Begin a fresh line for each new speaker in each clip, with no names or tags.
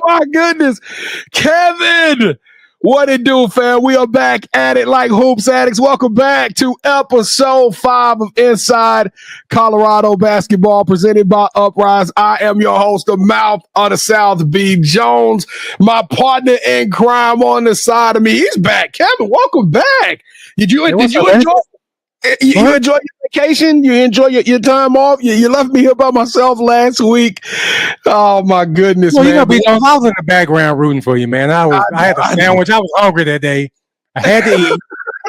my goodness. Kevin, what it do, fam? We are back at it like Hoops Addicts. Welcome back to episode 5 of Inside Colorado Basketball, presented by Uprise. I am your host, the mouth of the South, B. Jones. My partner in crime on the side of me. He's back. Kevin, welcome back. Did you enjoy your vacation? You enjoy your time off? You left me here by myself last week. Oh my goodness, man!
I was in the background rooting for you, man. I had a sandwich. I was hungry that day. I had to eat.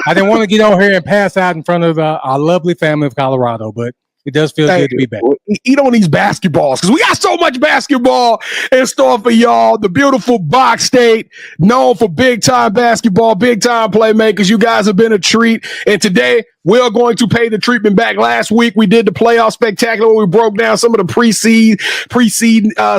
I didn't want to get on here and pass out in front of our lovely family of Colorado, but it does feel good to be back.
Eat on these basketballs because we got so much basketball in store for y'all. The beautiful Box State, known for big time basketball, big time playmakers. You guys have been a treat, and today we are going to pay the treatment back. Last week, we did the playoff spectacular where we broke down some of the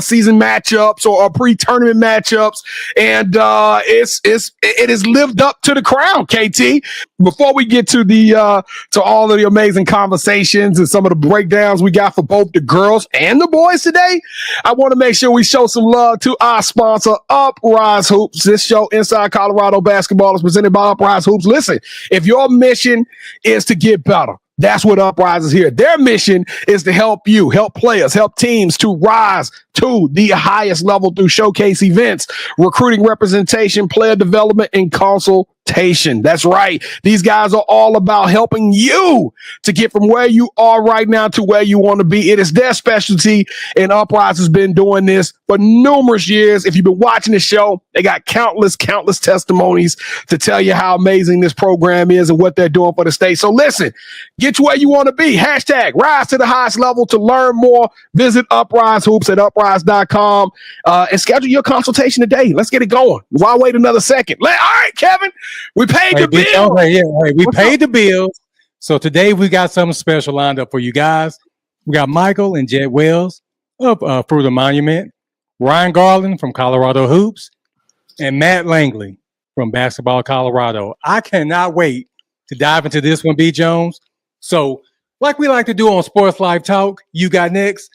season matchups or pre-tournament matchups. And it has lived up to the crown, KT. Before we get to to all of the amazing conversations and some of the breakdowns we got for both the girls and the boys today, I want to make sure we show some love to our sponsor, Uprise Hoops. This show, Inside Colorado Basketball, is presented by Uprise Hoops. Listen, if your mission is to get better, that's what Uprise is here. Their mission is to help you, help players, help teams to rise to the highest level through showcase events, recruiting, representation, player development, and consultation. That's right. These guys are all about helping you to get from where you are right now to where you want to be. It is their specialty, and Uprise has been doing this for numerous years. If you've been watching the show, they got countless testimonies to tell you how amazing this program is and what they're doing for the state. So listen, get to where you want to be. Hashtag rise to the highest level. To learn more, visit Uprise Hoops at uprise.com and schedule your consultation today. Let's get it going. Why wait another second? All right, Kevin, we paid the bill.
We paid the bills. So today we got something special lined up for you guys. We got Michael and Jet Wells of Through the Monument, Ryan Garland from Colorado Hoops, and Matt Langley from Basketball Colorado. I cannot wait to dive into this one, B. Jones. So, like we like to do on Sports Live Talk, you got next.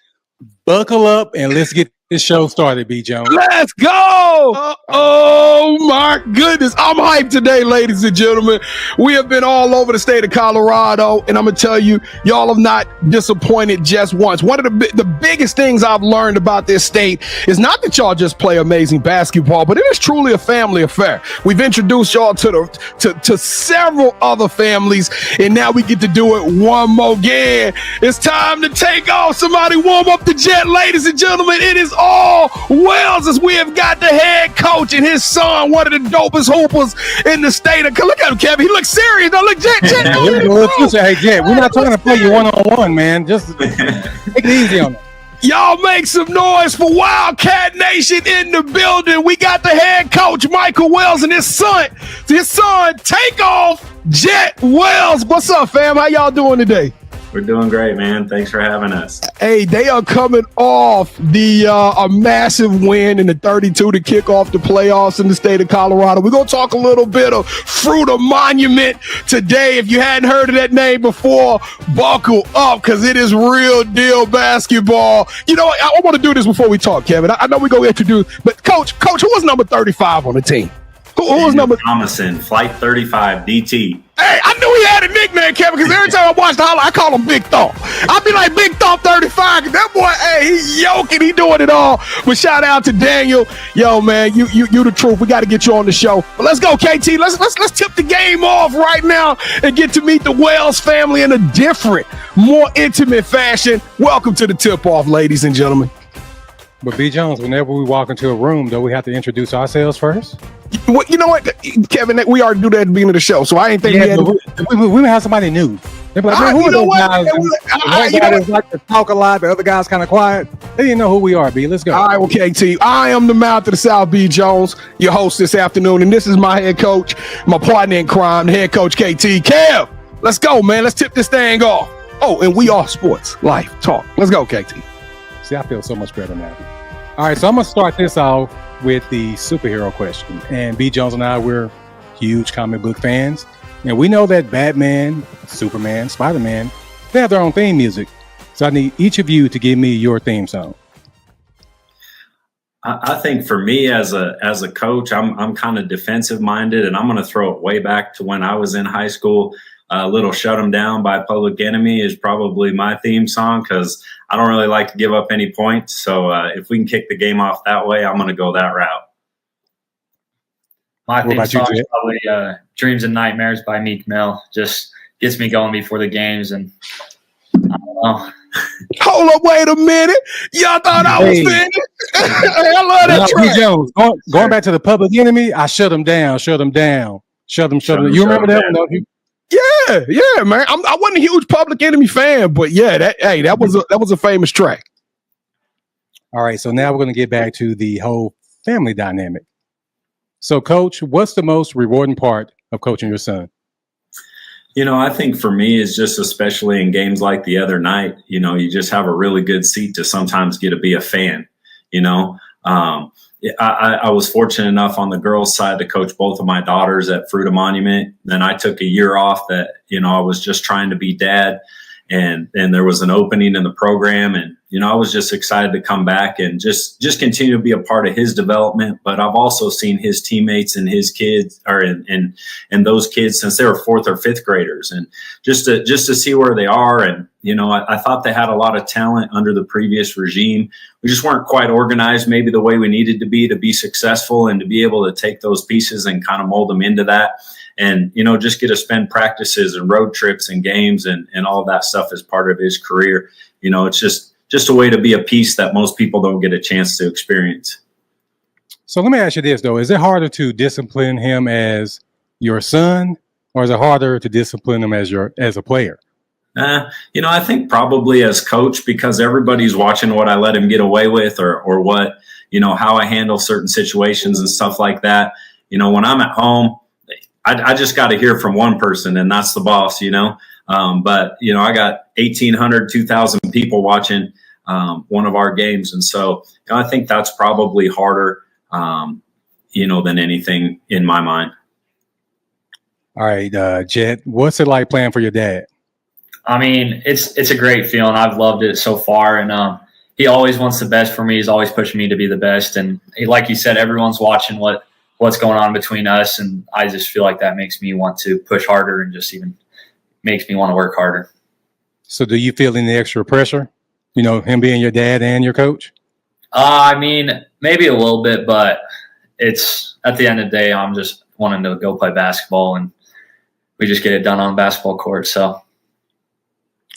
Buckle up and let's get this show started, B. Jones.
Let's go! Oh my goodness. I'm hyped today, ladies and gentlemen. We have been all over the state of Colorado, and I'm going to tell you, y'all have not disappointed just once. One of the biggest things I've learned about this state is not that y'all just play amazing basketball, but it is truly a family affair. We've introduced y'all to several other families, and now we get to do it one more again. It's time to take off. Somebody warm up the jet, ladies and gentlemen. It is all Wells, as we have got the head coach and his son, one of the dopest hoopers in the state of. Look at him, Kevin. He looks serious. Don't look, Jet.
Hey, Jet, we're not trying to play you one-on-one, man. Just take it easy on him.
Y'all make some noise for Wildcat Nation in the building. We got the head coach, Michael Wells, and his son, take off, Jet Wells. What's up, fam? How y'all doing today?
We're doing great, man. Thanks for having us.
Hey, they are coming off a massive win in the 32 to kick off the playoffs in the state of Colorado. We're going to talk a little bit of Through the Monument today. If you hadn't heard of that name before, buckle up because it is real deal basketball. You know, I want to do this before we talk, Kevin. I know we're going to introduce, but Coach, who was number 35 on the team? Who was number?
Thomason, Flight 35, DT.
Hey, I knew he had a nickname, Kevin, because every time I watch the highlight, I call him Big Thump. I'll be like, Big Thump 35, because that boy, hey, he yoking, he doing it all. But shout out to Daniel. Yo, man, you the truth. We got to get you on the show. But let's go, KT. Let's tip the game off right now and get to meet the Wells family in a different, more intimate fashion. Welcome to the tip-off, ladies and gentlemen.
But B. Jones, whenever we walk into a room, though, we have to introduce ourselves first.
You know what, Kevin? We already do that at the beginning of the show, so I ain't think
we have somebody new. They're like, man, who are those guys? One guy that's like to talk a lot, the other guy's kind of quiet. They didn't know who we are, B. Let's go.
All right, well, KT, I am the mouth of the South, B. Jones, your host this afternoon, and this is my head coach, my partner in crime, the head coach, KT. Kev, let's go, man. Let's tip this thing off. Oh, and we are sports, life, talk. Let's go, KT.
See, I feel so much better now. All right, so I'm going to start this off with the superhero question. And B. Jones and I, we're huge comic book fans. And we know that Batman, Superman, Spider-Man, they have their own theme music. So I need each of you to give me your theme song.
I think for me as a coach, I'm kind of defensive minded, and I'm going to throw it way back to when I was in high school. Little "Shut 'Em Down" by Public Enemy is probably my theme song because I don't really like to give up any points. So if we can kick the game off that way, I'm going to go that route.
My theme song is probably "Dreams and Nightmares" by Meek Mill. Just gets me going before the games, and I don't know.
Hold up, wait a minute. Y'all thought I was finished? I love that track.
Jones, going back to the Public Enemy, I shut them down. You remember that one?
Yeah, man. I wasn't a huge Public Enemy fan, but yeah, that was a famous track.
All right, so now we're going to get back to the whole family dynamic. So, Coach, what's the most rewarding part of coaching your son?
I think for me is just especially in games like the other night, you just have a really good seat to sometimes get to be a fan. I was fortunate enough on the girls' side to coach both of my daughters at Fruita Monument. Then I took a year off that, I was just trying to be dad, and there was an opening in the program, and I was just excited to come back and just continue to be a part of his development. But I've also seen his teammates and his kids, and those kids since they were fourth or fifth graders, and just to see where they are. And I thought they had a lot of talent under the previous regime. We just weren't quite organized, maybe the way we needed to be successful and to be able to take those pieces and kind of mold them into that. And, just get to spend practices and road trips and games and all of that stuff as part of his career. It's just a way to be a piece that most people don't get a chance to experience.
So let me ask you this, though. Is it harder to discipline him as your son, or is it harder to discipline him as a player?
I think probably as coach, because everybody's watching what I let him get away with or what, how I handle certain situations and stuff like that. When I'm at home, I just got to hear from one person, and that's the boss, but, I got 1,800, 2,000 people watching one of our games. And so I think that's probably harder, than anything in my mind.
All right, Jet, what's it like playing for your dad?
I mean, it's a great feeling. I've loved it so far, and he always wants the best for me. He's always pushing me to be the best, and like you said, everyone's watching what's going on between us, and I just feel like that makes me want to push harder and just even makes me want to work harder.
So, do you feel any extra pressure? Him being your dad and your coach?
I mean, maybe a little bit, but it's at the end of the day, I'm just wanting to go play basketball, and we just get it done on the basketball court. So.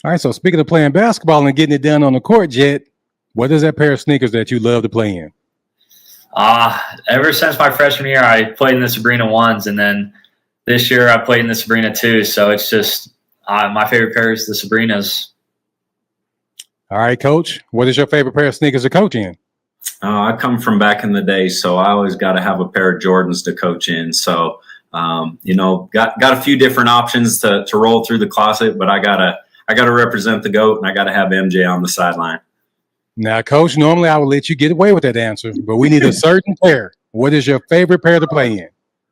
All right, so speaking of playing basketball and getting it done on the court, Jet, what is that pair of sneakers that you love to play in?
Ever since my freshman year, I played in the Sabrina 1s, and then this year I played in the Sabrina 2s. So it's just my favorite pair is the Sabrinas.
All right, Coach, what is your favorite pair of sneakers to coach in?
I come from back in the day, so I always got to have a pair of Jordans to coach in. So, got a few different options to roll through the closet, but I gotta represent the GOAT, and I gotta have MJ on the sideline.
Now, Coach, normally I would let you get away with that answer, but we need a certain pair. What is your favorite pair to play in?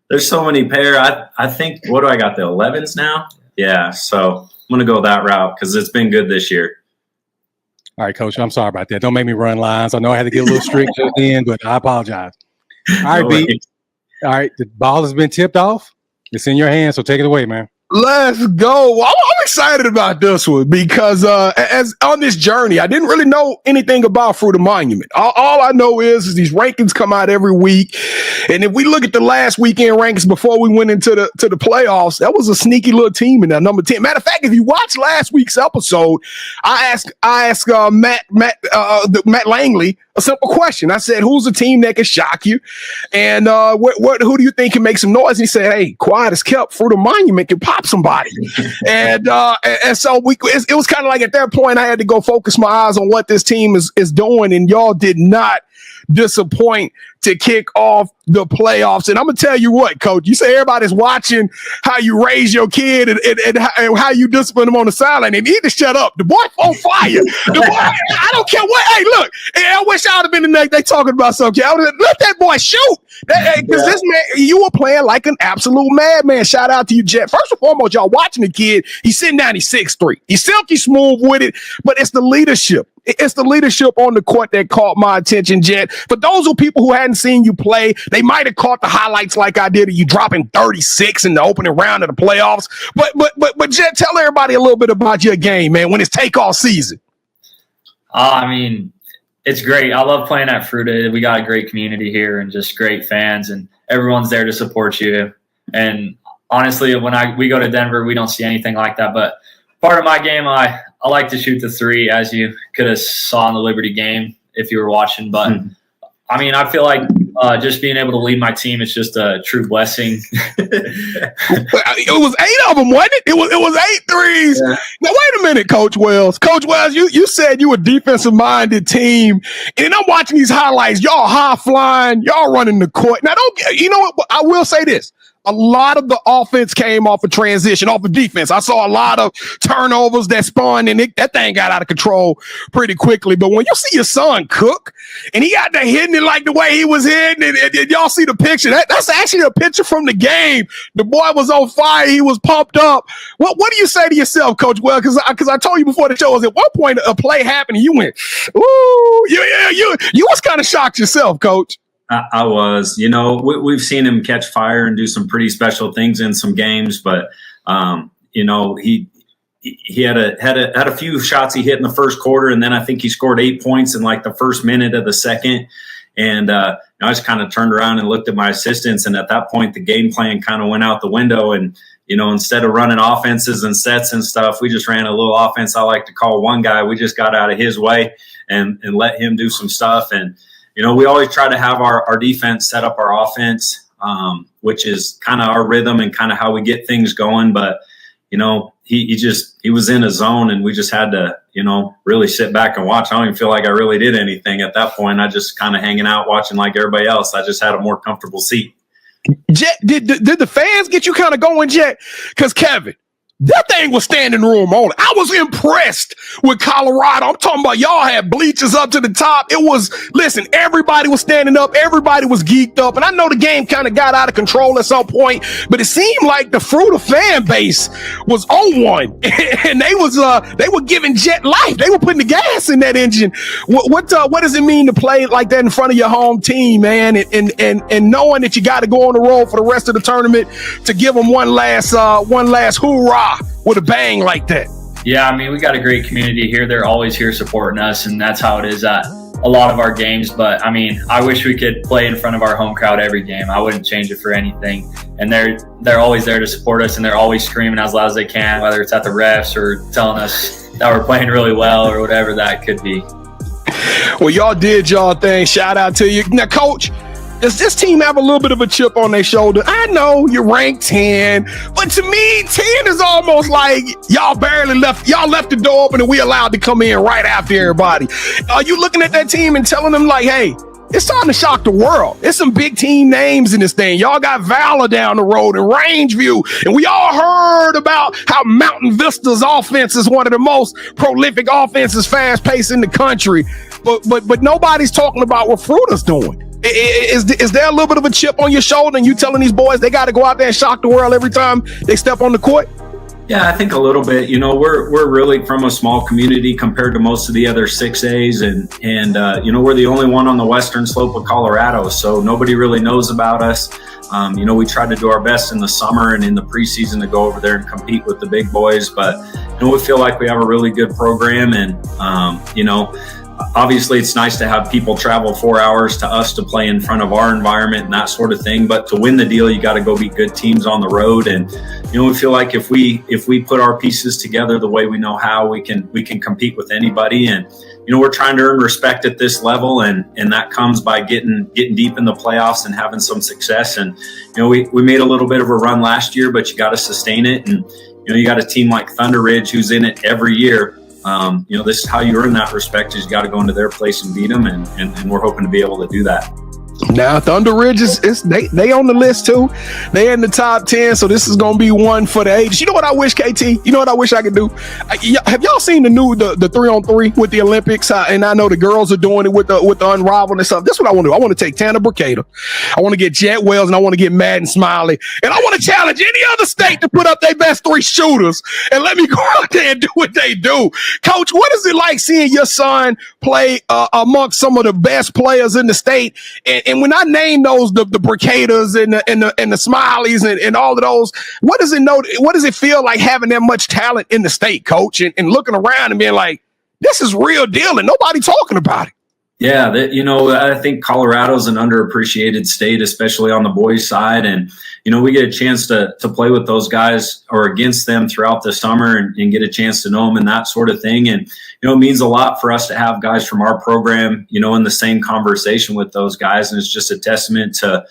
There's so many pair. I think, what do I got, the 11s now? Yeah, so I'm going to go that route because it's been good this year.
All right, Coach, I'm sorry about that. Don't make me run lines. I know I had to get a little strict just then, but I apologize. All right, B. All right, the ball has been tipped off. It's in your hands, so take it away, man.
Let's go. I'm excited about this one because as on this journey, I didn't really know anything about Fruita Monument. All I know is these rankings come out every week. And if we look at the last weekend rankings before we went into the playoffs, that was a sneaky little team in that number 10. Matter of fact, if you watch last week's episode, I asked Matt Langley a simple question. I said, who's a team that can shock you? And who do you think can make some noise? He said, hey, quiet as kept. Fruita Monument can pop somebody. and so it was kind of like at that point, I had to go focus my eyes on what this team is doing. And y'all did not disappoint to kick off the playoffs. And I'm going to tell you what, Coach, you say everybody's watching how you raise your kid and how you discipline them on the sideline. And he need to shut up. The boy on fire. The boy, I don't care what. Hey, look, I wish I would have been the next day talking about something. I would have let that boy shoot. Because this man, you were playing like an absolute madman. Shout out to you, Jet. First and foremost, y'all watching the kid. He's sitting down. He's 6'3". He's silky smooth with it, but it's the leadership. It's the leadership on the court that caught my attention, Jet. For those people who hadn't seen you play, they might have caught the highlights like I did of you dropping 36 in the opening round of the playoffs. But Jet, tell everybody a little bit about your game, man, when it's takeoff season.
I mean, it's great. I love playing at Fruita. We got a great community here and just great fans, and everyone's there to support you. And honestly, when we go to Denver, we don't see anything like that. But part of my game, I like to shoot the three, as you could have saw in the Liberty game if you were watching. But I mean, I feel like just being able to lead my team is just a true blessing.
It was 8 of them, wasn't it? It was 8 threes. Yeah. Now wait a minute, Coach Wells. Coach Wells, you said you were a defensive minded team, and I'm watching these highlights. Y'all high flying, y'all running the court. Now you know what? I will say this. A lot of the offense came off of transition, off of defense. I saw a lot of turnovers that spawned, and that thing got out of control pretty quickly. But when you see your son cook, and he got to hitting it like the way he was hitting it, and y'all see the picture, that's actually a picture from the game. The boy was on fire. He was pumped up. What do you say to yourself, Coach? Well, because I told you before the show, was at one point a play happened, and you went, ooh, you was kind of shocked yourself, Coach.
I was, we've seen him catch fire and do some pretty special things in some games, but he had a few shots he hit in the first quarter, and then I think he scored 8 points in like the first minute of the second. And I just kind of turned around and looked at my assistants, and at that point the game plan kind of went out the window. And instead of running offenses and sets and stuff, we just ran a little offense I like to call one guy. We just got out of his way and let him do some stuff. And we always try to have our defense set up our offense, which is kind of our rhythm and kind of how we get things going. But, he was in a zone, and we just had to, really sit back and watch. I don't even feel like I really did anything at that point. I just kind of hanging out, watching like everybody else. I just had a more comfortable seat.
Jet, did the fans get you kind of going, Jet? Because Kevin, that thing was standing room only. I was impressed with Colorado. I'm talking about y'all had bleachers up to the top. Listen, everybody was standing up. Everybody was geeked up. And I know the game kind of got out of control at some point, but it seemed like the Fruita fan base was on one. And they were giving Jet life. They were putting the gas in that engine. What does it mean to play like that in front of your home team, man? And knowing that you got to go on the road for the rest of the tournament to give them one last hoorah with a bang like that.
Yeah, I mean, we got a great community here. They're always here supporting us, and that's how it is at a lot of our games. But I mean, I wish we could play in front of our home crowd every game. I wouldn't change it for anything. And they're always there to support us, and they're always screaming as loud as they can, whether it's at the refs or telling us that we're playing really well or whatever that could be.
Well, y'all did y'all thing. Shout out to you. Now, Coach, does this team have a little bit of a chip on their shoulder? I know you're ranked 10, but to me, 10 is almost like y'all left the door open and we allowed to come in right after everybody. Are you looking at that team and telling them like, hey, it's time to shock the world? There's some big team names in this thing. Y'all got Valor down the road and Rangeview, and we all heard about how Mountain Vista's offense is one of the most prolific offenses, fast-paced in the country. But nobody's talking about what Fruita's doing. Is there a little bit of a chip on your shoulder and you telling these boys they got to go out there and shock the world every time they step on the court?
Yeah, I think a little bit. We're really from a small community compared to most of the other 6As, and we're the only one on the western slope of Colorado, so nobody really knows about us. We try to do our best in the summer and in the preseason to go over there and compete with the big boys, but we feel like we have a really good program, and obviously it's nice to have people travel 4 hours to us to play in front of our environment and that sort of thing. But to win the deal, you got to go beat good teams on the road. And, we feel like if we put our pieces together the way we know how, we can compete with anybody. And, we're trying to earn respect at this level. And that comes by getting deep in the playoffs and having some success. And, we made a little bit of a run last year, but you got to sustain it. And, you got a team like Thunder Ridge who's in it every year. This is how you earn that respect, is you got to go into their place and beat them, and we're hoping to be able to do that.
Now Thunder Ridge they on the list too. They in the top 10, so this is gonna be one for the ages. You know what I wish, KT? You know what I wish I could do? Have y'all seen the 3-on-3 with the Olympics? And I know the girls are doing it with the unrivaled and stuff. This is what I want to do. I want to take Tanner Bricada. I want to get Jet Wells, and I want to get Madden Smiley, and I want to challenge any other state to put up their best 3 shooters and let me go out there and do what they do. Coach, what is it like seeing your son play amongst some of the best players in the state? And when I name those the Bricadas and the Smileys and all of those, what does it feel like having that much talent in the state, Coach, and looking around and being like, this is real deal and nobody talking about it?
Yeah, I think Colorado's an underappreciated state, especially on the boys' side. And, we get a chance to play with those guys or against them throughout the summer and get a chance to know them and that sort of thing. And, it means a lot for us to have guys from our program, in the same conversation with those guys. And it's just a testament to,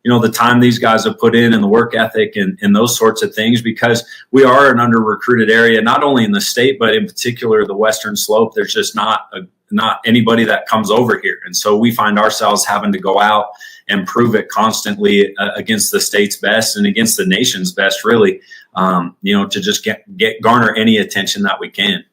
the time these guys have put in and the work ethic and those sorts of things, because we are an under-recruited area, not only in the state, but in particular the Western Slope. There's just not anybody that comes over here. And so we find ourselves having to go out and prove it constantly against the state's best and against the nation's best, really, to just garner any attention that we can.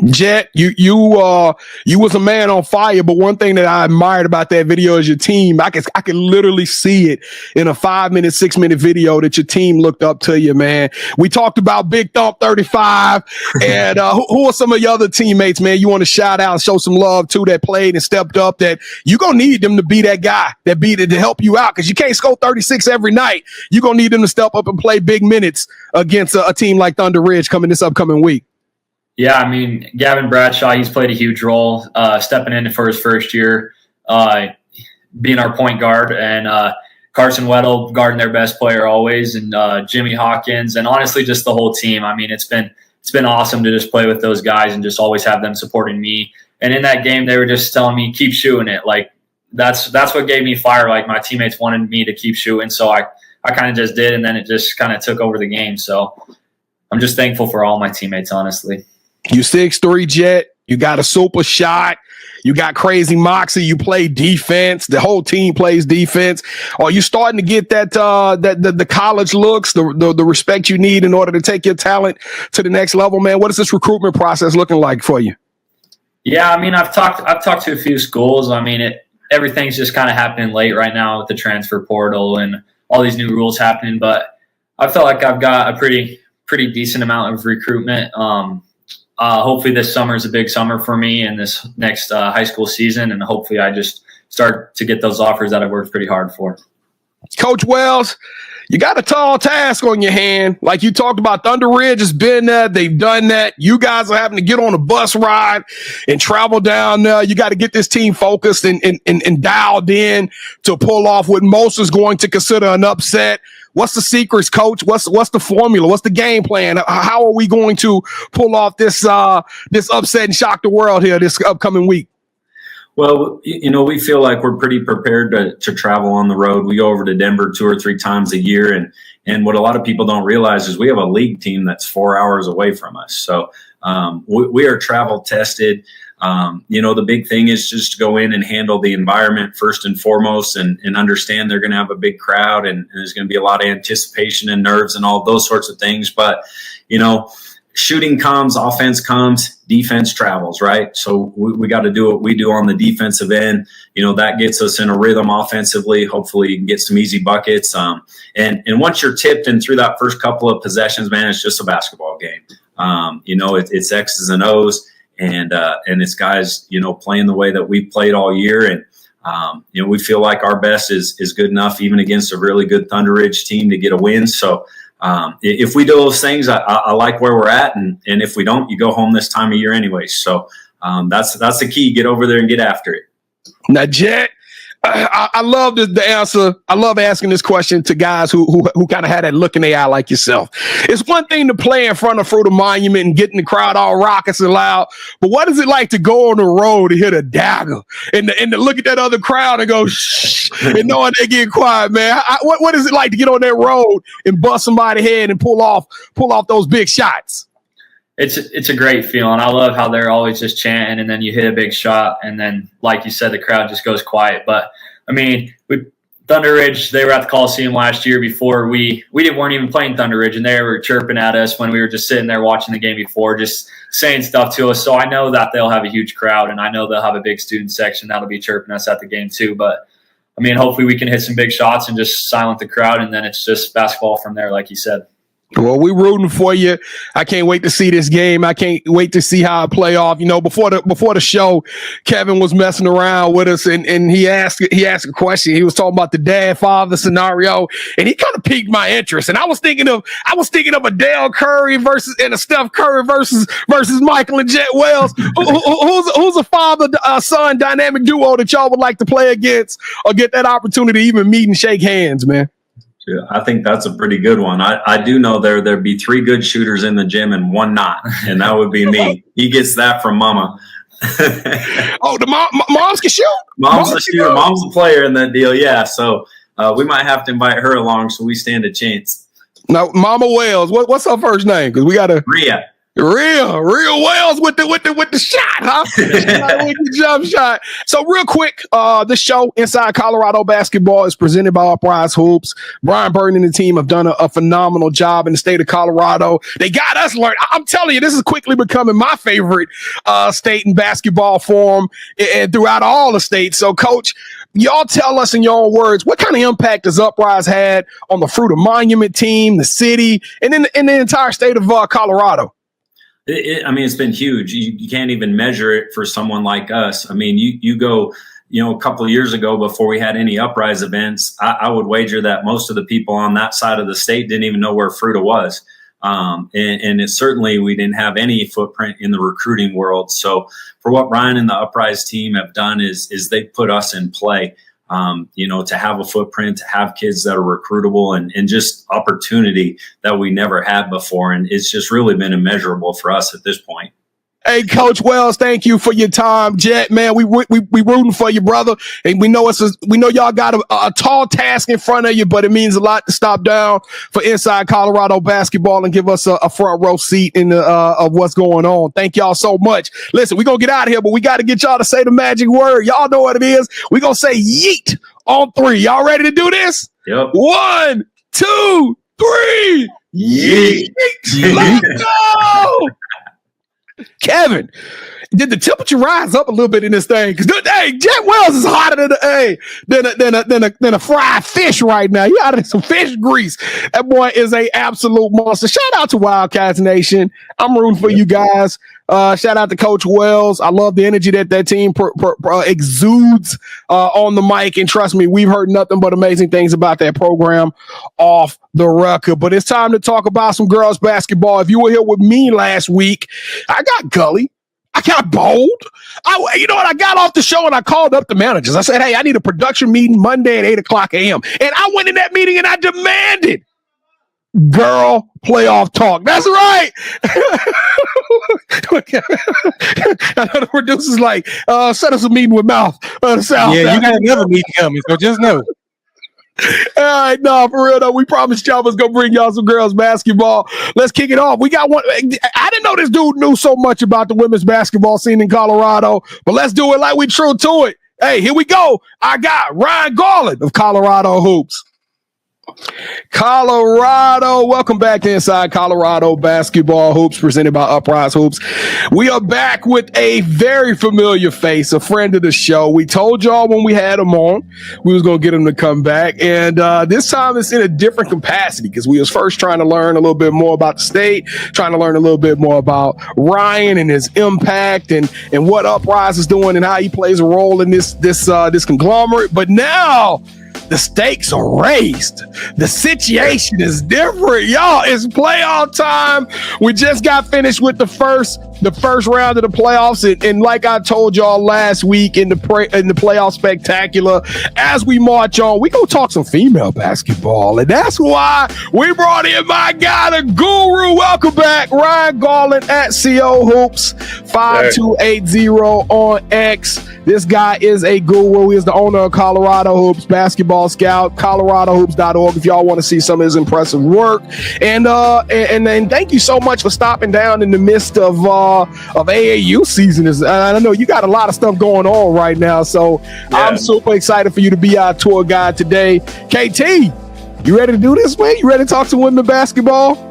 Jet, you was a man on fire, but one thing that I admired about that video is your team. I could literally see it in a 5-minute, 6-minute video that your team looked up to you, man. We talked about Big Thump 35, and who are some of your other teammates, man? You want to shout out, show some love to that played and stepped up, that you gonna need them to be that guy that be there to help you out, because you can't score 36 every night. You gonna need them to step up and play big minutes against a team like Thunder Ridge this upcoming week.
Yeah, I mean, Gavin Bradshaw, he's played a huge role stepping in for his first year, being our point guard, and Carson Weddle guarding their best player always, and Jimmy Hawkins, and honestly just the whole team. I mean, it's been awesome to just play with those guys and just always have them supporting me. And in that game, they were just telling me, keep shooting it. Like, that's what gave me fire. Like, my teammates wanted me to keep shooting, so I kind of just did, and then it just kind of took over the game. So I'm just thankful for all my teammates, honestly.
You 6'3", Jet. You got a super shot. You got crazy moxie. You play defense. The whole team plays defense. Are you starting to get that the college looks, the respect you need in order to take your talent to the next level, man? What is this recruitment process looking like for you?
Yeah, I mean, I've talked to a few schools. I mean, everything's just kind of happening late right now with the transfer portal and all these new rules happening. But I feel like I've got a pretty decent amount of recruitment. Hopefully this summer is a big summer for me and this next high school season. And hopefully I just start to get those offers that I've worked pretty hard for.
Coach Wells, you got a tall task on your hand. Like you talked about, Thunder Ridge has been there. They've done that. You guys are having to get on a bus ride and travel down there. You got to get this team focused and dialed in to pull off what most is going to consider an upset. What's the secrets, Coach? What's the formula? What's the game plan? How are we going to pull off this upset and shock the world here this upcoming week?
Well, we feel like we're pretty prepared to travel on the road. We go over to Denver 2 or 3 times a year. And what a lot of people don't realize is we have a league team that's 4 hours away from us. So we are travel tested. The big thing is just to go in and handle the environment first and foremost and understand they're going to have a big crowd and there's going to be a lot of anticipation and nerves and all those sorts of things. But, shooting comes, offense comes, defense travels, right? So we got to do what we do on the defensive end. That gets us in a rhythm offensively. Hopefully you can get some easy buckets. And once you're tipped and through that first couple of possessions, man, it's just a basketball game. It's X's and O's. And it's guys, playing the way that we played all year. And, we feel like our best is good enough, even against a really good Thunder Ridge team, to get a win. So if we do those things, I like where we're at. And if we don't, you go home this time of year anyway. So that's the key. Get over there and get after it.
Now, Jet, I love the answer. I love asking this question to guys who kind of had that look in their eye like yourself. It's one thing to play in front of Fruita Monument and getting the crowd all raucous and loud, but what is it like to go on the road to hit a dagger and to look at that other crowd and go shh and knowing they get quiet, man? What is it like to get on that road and bust somebody's head and pull off those big shots?
It's a great feeling. I love how they're always just chanting, and then you hit a big shot, and then, like you said, the crowd just goes quiet. But I mean, Thunder Ridge, they were at the Coliseum last year before we weren't even playing Thunder Ridge, and they were chirping at us when we were just sitting there watching the game before, just saying stuff to us. So I know that they'll have a huge crowd, and I know they'll have a big student section that'll be chirping us at the game too. But, I mean, hopefully we can hit some big shots and just silence the crowd, and then it's just basketball from there, like you said.
Well, we're rooting for you. I can't wait to see this game. I can't wait to see how it play off. You know, before the show, Kevin was messing around with us, and he asked a question. He was talking about the dad-father scenario, and he kind of piqued my interest. And I was thinking of a Dale Curry and a Steph Curry versus Michael and Jet Wells. Who's a father-son dynamic duo that y'all would like to play against or get that opportunity to even meet and shake hands, man?
Yeah, I think that's a pretty good one. I do know there'd be 3 good shooters in the gym and 1 not, and that would be me. He gets that from Mama.
Oh, the moms can shoot?
Mom's a shooter. Mom's a player in that deal, yeah. So we might have to invite her along so we stand a chance.
Now, Mama Wells, what's her first name? Because we got to Real Wells with the shot, huh? With the jump shot. So real quick, the show Inside Colorado Basketball is presented by Uprise Hoops. Brian Burton and the team have done a phenomenal job in the state of Colorado. They got us learned. I'm telling you, this is quickly becoming my favorite state in basketball form and throughout all the states. So, Coach, y'all tell us in your own words, what kind of impact has Uprise had on the Fruita Monument team, the city, and in the entire state of Colorado?
It's been huge. You can't even measure it for someone like us. I mean, you go, a couple of years ago before we had any Uprise events, I would wager that most of the people on that side of the state didn't even know where Fruita was. And it certainly we didn't have any footprint in the recruiting world. So for what Ryan and the Uprise team have done is they put us in play. To have a footprint, to have kids that are recruitable and just opportunity that we never had before. And it's just really been immeasurable for us at this point.
Hey, Coach Wells, thank you for your time. Jet, man, we rooting for you, brother. And we know y'all got a tall task in front of you, but it means a lot to stop down for Inside Colorado Basketball and give us a front row seat in of what's going on. Thank y'all so much. Listen, we're going to get out of here, but we got to get y'all to say the magic word. Y'all know what it is. We're going to say yeet on 3. Y'all ready to do this?
Yep.
1, 2, 3. Yeet. Let's go. Kevin, did the temperature rise up a little bit in this thing? Because hey, Jet Wells is hotter than a fried fish right now. You out of some fish grease. That boy is a absolute monster. Shout out to Wildcats Nation. I'm rooting for you guys. Shout out to Coach Wells. I love the energy that team exudes on the mic. And trust me, we've heard nothing but amazing things about that program off the record. But it's time to talk about some girls basketball. If you were here with me last week, I got gully. I got bold. I got off the show and I called up the managers. I said, hey, I need a production meeting Monday at 8:00 a.m. And I went in that meeting and I demanded girl playoff talk. That's right. I know the producer's like, set us a meeting with Mouth.
Yeah, you got another meeting coming, so just know.
All right, no, for real though. We promised y'all was gonna bring y'all some girls basketball. Let's kick it off. We got one. I didn't know this dude knew so much about the women's basketball scene in Colorado, but let's do it like we true to it. Hey, here we go. I got Ryan Garland of Colorado Hoops. Colorado, welcome back to Inside Colorado Basketball Hoops, presented by Uprise Hoops. We are back with a very familiar face, a friend of the show. We told y'all when we had him on, we was going to get him to come back. And this time it's in a different capacity because we was first trying to learn a little bit more about the state, trying to learn a little bit more about Ryan and his impact and what Uprise is doing and how he plays a role in this conglomerate. But now the stakes are raised. The situation is different. Y'all, it's playoff time. We just got finished with the first round of the playoffs. And like I told y'all last week in the playoff spectacular, as we march on, we gonna talk some female basketball. And that's why we brought in my guy, the guru. Welcome back, Ryan Garland at CO Hoops 5280 on X. This guy is a guru. He is the owner of Colorado Hoops, basketball scout, coloradohoops.org if y'all want to see some of his impressive work. And thank you so much for stopping down in the midst of AAU season is. I know you got a lot of stuff going on right now, so I'm super excited for you to be our tour guide today. KT, you ready to do this, man? You ready to talk to women basketball?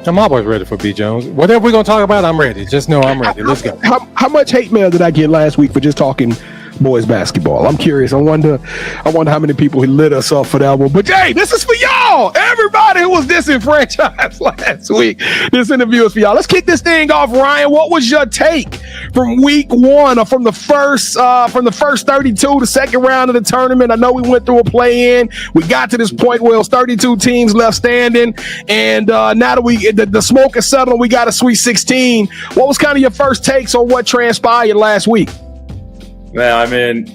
I'm always ready for B. Jones. Whatever we're going to talk about, I'm ready. Just know I'm ready. Let's go.
How much hate mail did I get last week for just talking boys basketball? I'm curious. I wonder how many people lit us up for that one. But hey, this is for y'all. Everybody who was disenfranchised last week. This interview is for y'all. Let's kick this thing off, Ryan. What was your take from week one, or from the first 32, the second round of the tournament? I know we went through a play-in. We got to this point where it was 32 teams left standing, and now that the smoke is settled, we got a Sweet 16. What was kind of your first takes on what transpired last week?
Man, I mean,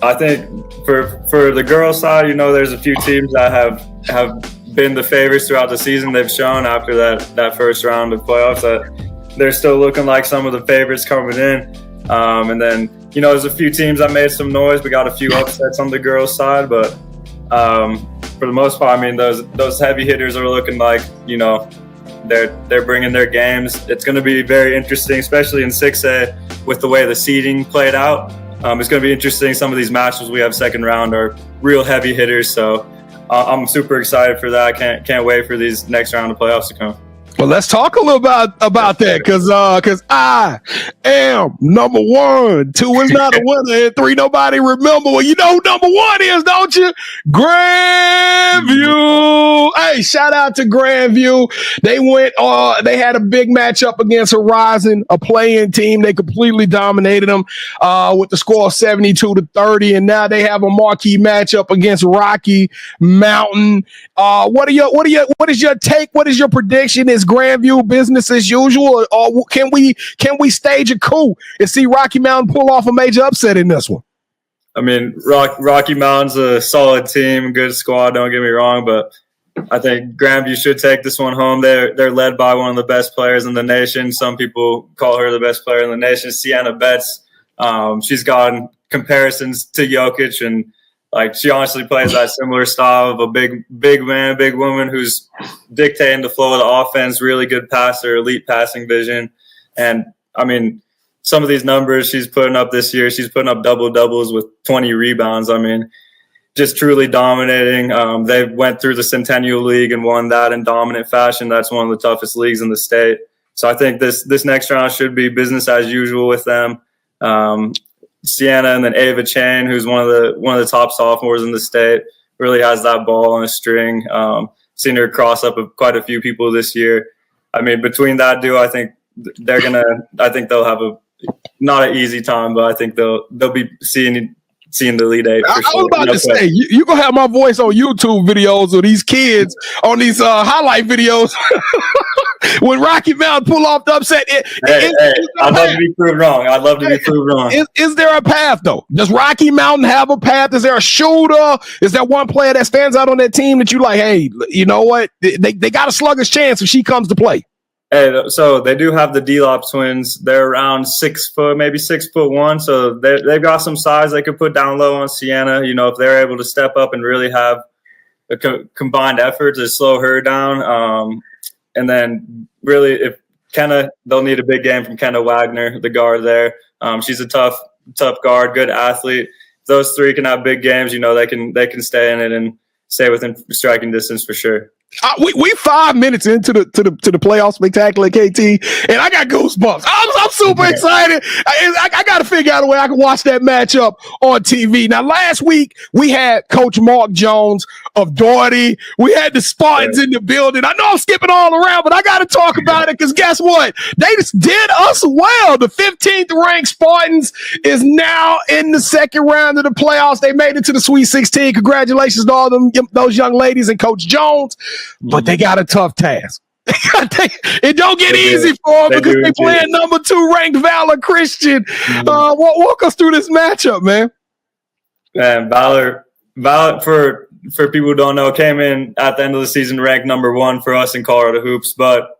I think for the girls' side, there's a few teams that have been the favorites throughout the season. They've shown after that first round of playoffs that they're still looking like some of the favorites coming in. And then, there's a few teams that made some noise. We got a few upsets on the girls' side, but for the most part, I mean, those heavy hitters are looking like, they're bringing their games. It's going to be very interesting, especially in 6A with the way the seeding played out. It's going to be interesting. Some of these matches we have second round are real heavy hitters, so I'm super excited for that. Can't wait for these next round of playoffs to come.
Well, let's talk a little about that, because I am number one. 2 is not a winner, and 3 nobody remember. Well, you know who number 1 is, don't you? Grandview. Hey, shout out to Grandview. They went. They had a big matchup against Horizon, a play-in team. They completely dominated them with the score of 72-30, and now they have a marquee matchup against Rocky Mountain. What is your take? What is your prediction? Is Grandview business as usual, or can we stage a coup and see Rocky Mountain pull off a major upset in this one?
I mean, Rocky Mountain's a solid team, good squad. Don't get me wrong, but I think Grandview should take this one home. They're led by one of the best players in the nation. Some people call her the best player in the nation, Sienna Betts. She's gotten comparisons to Jokic, and she honestly plays that similar style of a big man, big woman who's dictating the flow of the offense, really good passer, elite passing vision. And, I mean, some of these numbers she's putting up this year, she's putting up double-doubles with 20 rebounds. I mean, just truly dominating. They went through the Centennial League and won that in dominant fashion. That's one of the toughest leagues in the state. So I think this next round should be business as usual with them. Sienna, and then Ava Chain, who's one of the top sophomores in the state, really has that ball on a string. Seen her cross up quite a few people this year. I mean, between that duo, I think they'll have not an easy time, but I think they'll be seeing the Elite Eight.
I was about to say, you gonna have my voice on YouTube videos of these kids on these highlight videos when Rocky Mountain pull off the upset.
I'd love to be proved wrong.
Is there a path though? Does Rocky Mountain have a path? Is there a shooter? Is there one player that stands out on that team that you like? Hey, you know what? They got a sluggish chance if she comes to play.
Hey, so they do have the D-Lop twins. They're around 6 foot, maybe 6'1". So they've got some size they could put down low on Sienna. If they're able to step up and really have a combined effort to slow her down. And then really, if Kenna, they'll need a big game from Kenna Wagner, the guard there. She's a tough guard, good athlete. If those 3 can have big games, they can stay in it and stay within striking distance for sure.
We 5 minutes into the playoff spectacular, KT, and I got goosebumps. I'm super excited. I got to figure out a way I can watch that matchup on TV. Now, last week we had Coach Mark Jones of Doherty. We had the Spartans in the building. I know I'm skipping all around, but I got to talk about it because guess what? They just did us well. The 15th ranked Spartans is now in the second round of the playoffs. They made it to the Sweet 16. Congratulations to all those young ladies and Coach Jones. But they got a tough task. It don't get easy for them because they playing number 2 ranked Valor Christian. Walk us through this matchup, man.
Man, Valor for people who don't know, came in at the end of the season ranked number 1 for us in Colorado Hoops. But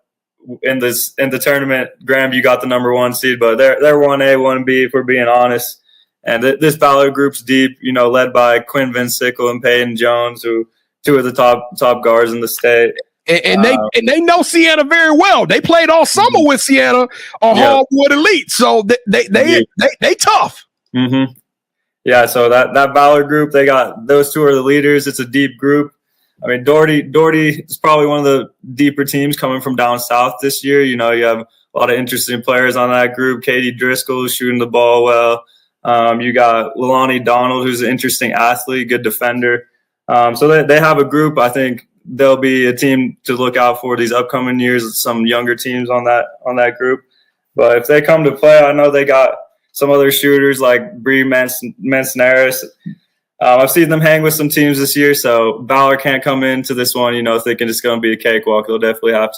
in the tournament, Grandview got the number 1 seed. But they're 1A, 1B if we're being honest. And this Valor group's deep, led by Quinn Van Sickle and Peyton Jones, who 2 of the top guards in the state.
And they know Sienna very well. They played all summer with Sienna on Hardwood Elite, so they tough.
Mm-hmm. Yeah, so that Valor group, they got those two are the leaders. It's a deep group. I mean, Doherty is probably one of the deeper teams coming from down south this year. You know, you have a lot of interesting players on that group. Katie Driscoll is shooting the ball well. You got Leilani Donald, who's an interesting athlete, good defender. So they have a group. I think they'll be a team to look out for these upcoming years. Some younger teams on that group. But if they come to play, I know they got some other shooters like Bree Manzanares. I've seen them hang with some teams this year, so Valor can't come into this one, you know, thinking it's going to be a cakewalk. They'll definitely have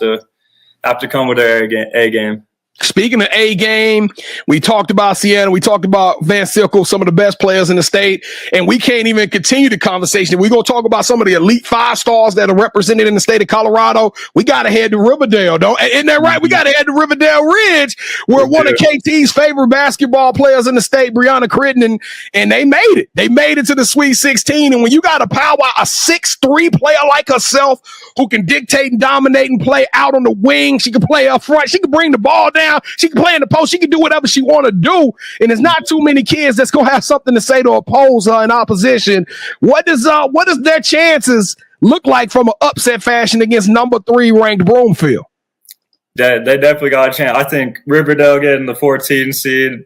to come with their A game.
Speaking of A game, we talked about Sienna, we talked about Van Sickle, some of the best players in the state, and we can't even continue the conversation. We're going to talk about some of the elite 5 stars that are represented in the state of Colorado. We got to head to Riverdale, isn't that right? We got to head to Riverdale Ridge, where one of KT's favorite basketball players in the state, Brianna Crittenden, and they made it. They made it to the Sweet 16, and when you got a 6'3" player like herself who can dictate and dominate and play out on the wing, she can play up front, she can bring the ball down, she can play in the post, she can do whatever she want to do, and there's not too many kids that's gonna have something to say to oppose her in opposition. What does their chances look like from an upset fashion against number 3 ranked Broomfield?
They definitely got a chance. I think Riverdale getting the 14 seed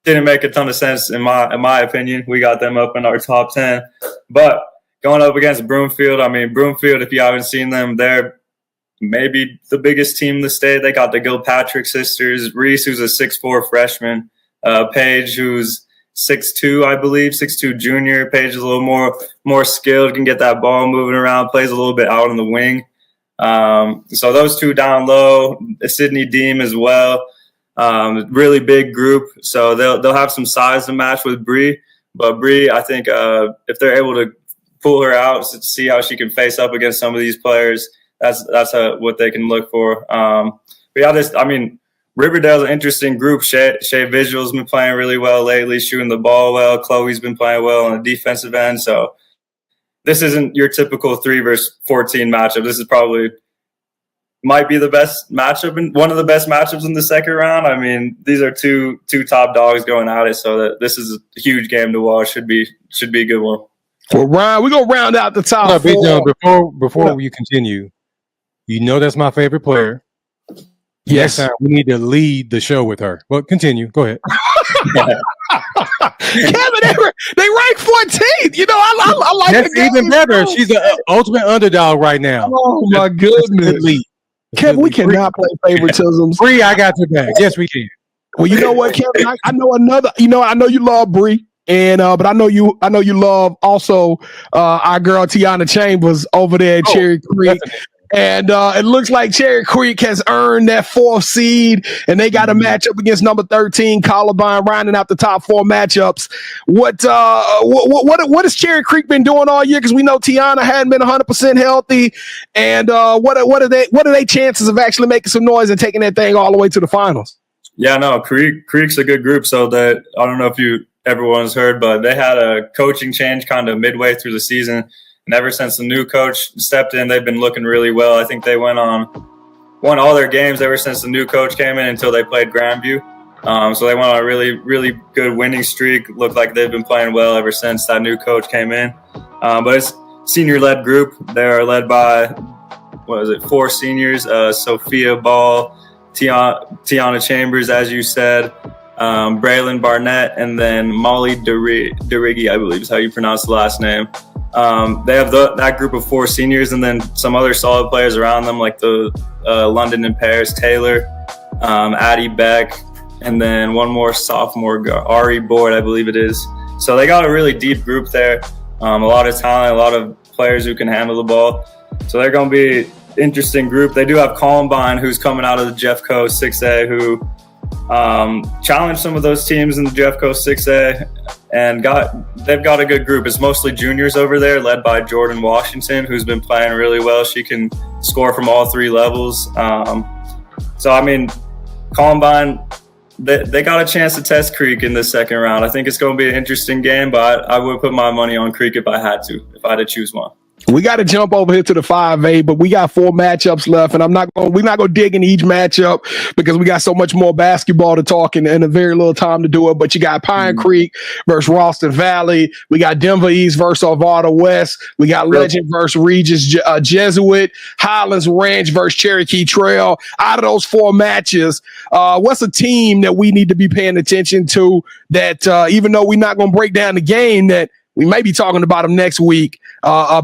didn't make a ton of sense in my opinion. We got them up in our top 10, but going up against Broomfield, I mean, Broomfield, if you haven't seen them, they're maybe the biggest team in the state. They got the Gilpatrick sisters, Reese, who's a 6'4" freshman, Paige, who's 6'2", I believe, 6'2" junior. Paige is a little more skilled, can get that ball moving around, plays a little bit out on the wing. So those two down low, Sydney Deem as well. Really big group, so they'll have some size to match with Bree. But Bree, I think if they're able to pull her out, see how she can face up against some of these players, that's what they can look for. But yeah, Riverdale's an interesting group. Shea Visual's been playing really well lately, shooting the ball well. Chloe's been playing well on the defensive end. So this isn't your typical 3 versus 14 matchup. This is probably might be the best matchup and one of the best matchups in the second round. I mean, these are two top dogs going at it, so that this is a huge game to watch. Should be a good one.
Well, Ryan, we're gonna round out the top 4.
Before you continue, you know that's my favorite player.
Yes.
Next time we need to lead the show with her. But continue. Go ahead.
Kevin, they rank 14th. You know, I like
that's
the
even better. She's the ultimate underdog right now.
Oh my goodness. Kevin, we cannot play favoritisms.
Bree, I got your back. Yes, we can.
Well, you know what, Kevin? I know another. You know, I know you love Bree, and but I know you love also our girl Tiana Chambers over there at Cherry Creek. Definitely. And it looks like Cherry Creek has earned that 4th seed, and they got a matchup against number 13 Columbine, rounding out the top 4 matchups. What has Cherry Creek been doing all year? Because we know Tiana hadn't been 100% healthy. And what are their chances of actually making some noise and taking that thing all the way to the finals?
Yeah, no, Creek's a good group. So that I don't know if everyone's heard, but they had a coaching change kind of midway through the season. And ever since the new coach stepped in, they've been looking really well. I think they won all their games ever since the new coach came in until they played Grandview. So they went on a really, really good winning streak. Looked like they've been playing well ever since that new coach came in. But it's senior-led group. They are led by, 4 seniors, Sophia Ball, Tiana Chambers, as you said, Braylon Barnett, and then Molly Derigi, I believe is how you pronounce the last name. They have that group of 4 seniors, and then some other solid players around them, like the London and Paris Taylor, Addie Beck, and then one more sophomore, Ari Boyd, I believe it is. So they got a really deep group there, a lot of talent, a lot of players who can handle the ball. So they're going to be an interesting group. They do have Columbine, who's coming out of the Jeffco 6A, who challenged some of those teams in the Jeffco 6A, and they've got a good group. It's mostly juniors over there, led by Jordan Washington, who's been playing really well. She can score from all 3 levels. So I mean, Columbine, they got a chance to test Creek in the second round. I think it's going to be an interesting game, but I would put my money on Creek if I had to choose one.
We got to jump over here to the 5A, but we got 4 matchups left, and we're not going to dig into each matchup because we got so much more basketball to talk and a very little time to do it. But you got Pine Creek versus Ralston Valley. We got Denver East versus Arvada West. We got Legend versus Regis Jesuit. Highlands Ranch versus Cherokee Trail. Out of those 4 matches, what's a team that we need to be paying attention to that even though we're not going to break down the game, that we may be talking about them next week,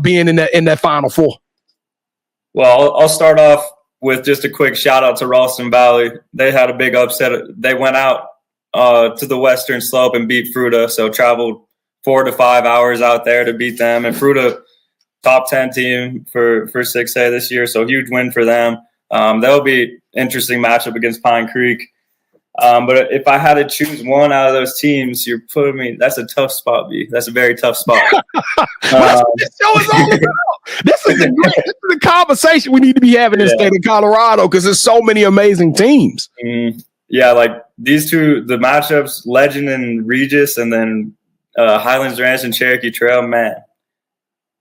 being in that Final Four?
Well, I'll start off with just a quick shout out to Ralston Valley. They had a big upset. They went out to the Western Slope and beat Fruta, so traveled 4 to 5 hours out there to beat them. And Fruta, top 10 team for 6A this year, so huge win for them. That'll be interesting matchup against Pine Creek. But if I had to choose one out of those teams, you're putting me. That's a tough spot, B. That's a very tough spot.
That's what this show is all about. This is the conversation we need to be having in the state of Colorado because there's so many amazing teams.
Yeah, like these two, the matchups, Legend and Regis, and then Highlands Ranch and Cherokee Trail. Man,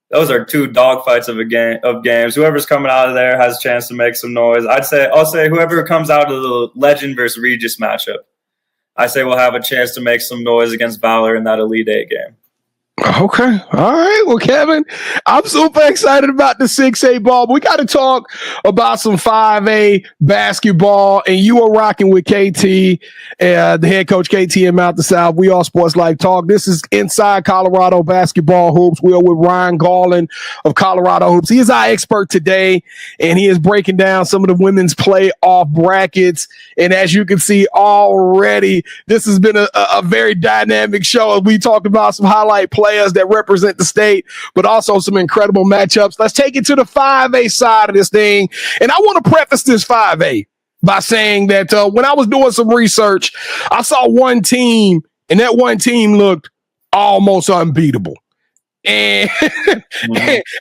those are 2 dogfights of games. Whoever's coming out of there has a chance to make some noise. I'll say whoever comes out of the Legend versus Regis matchup, I say we'll have a chance to make some noise against Valor in that Elite 8 game.
Okay. All right. Well, Kevin, I'm super excited about the 6A ball. But we got to talk about some 5A basketball. And you are rocking with KT, the head coach KT in Mountain South. We All Sports Life Talk. This is Inside Colorado Basketball Hoops. We are with Ryan Garland of Colorado Hoops. He is our expert today, and he is breaking down some of the women's playoff brackets. And as you can see already, this has been a very dynamic show. We talked about some highlight players that represent the state, but also some incredible matchups. Let's take it to the 5A side of this thing. And I want to preface this 5A by saying that when I was doing some research, I saw one team, and that one team looked almost unbeatable. And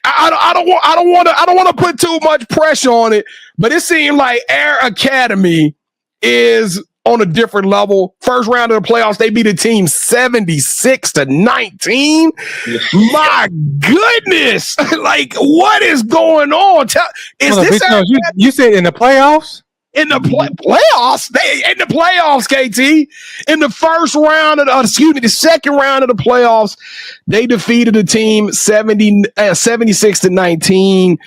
I don't want to put too much pressure on it, but it seemed like Air Academy is on a different level. First round of the playoffs, they beat a team 76-19. My goodness. Like, what is going on?
You said in the playoffs?
In the playoffs, KT. In the first round of the second round of the playoffs, they defeated a team 76-19.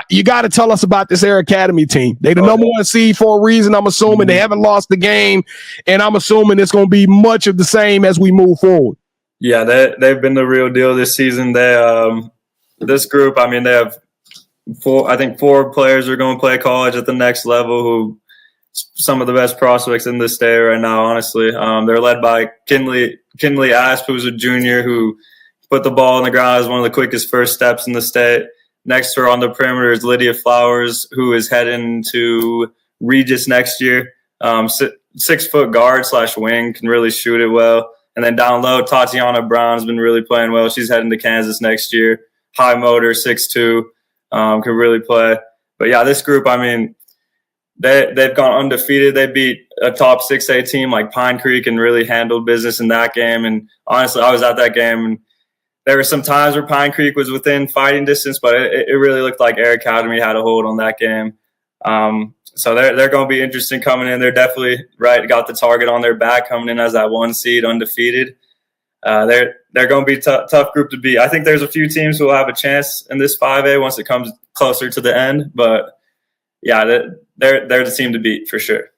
You got to tell us about this Air Academy team. They the number 1 seed for a reason. I'm assuming they haven't lost the game, and I'm assuming it's going to be much of the same as we move forward.
Yeah, they've been the real deal this season. This group, I mean, they have 4 players are going to play college at the next level, who some of the best prospects in the state right now, honestly. They're led by Kinley Asp, who's a junior who put the ball on the ground as one of the quickest first steps in the state. Next to her on the perimeter is Lydia Flowers, who is heading to Regis next year. 6-foot guard / wing, can really shoot it well. And then down low, Tatiana Brown's been really playing well. She's heading to Kansas next year. High motor, 6'2". Can really play. But yeah, this group, I mean, they've gone undefeated. They beat a top 6A team like Pine Creek and really handled business in that game. And honestly, I was at that game, and there were some times where Pine Creek was within fighting distance, but it really looked like Air Academy had a hold on that game. So they're going to be interesting coming in. They're definitely got the target on their back coming in as that 1 seed undefeated. They're going to be a tough group to beat. I think there's a few teams who will have a chance in this 5A once it comes closer to the end. But, yeah, they're the team to beat for sure.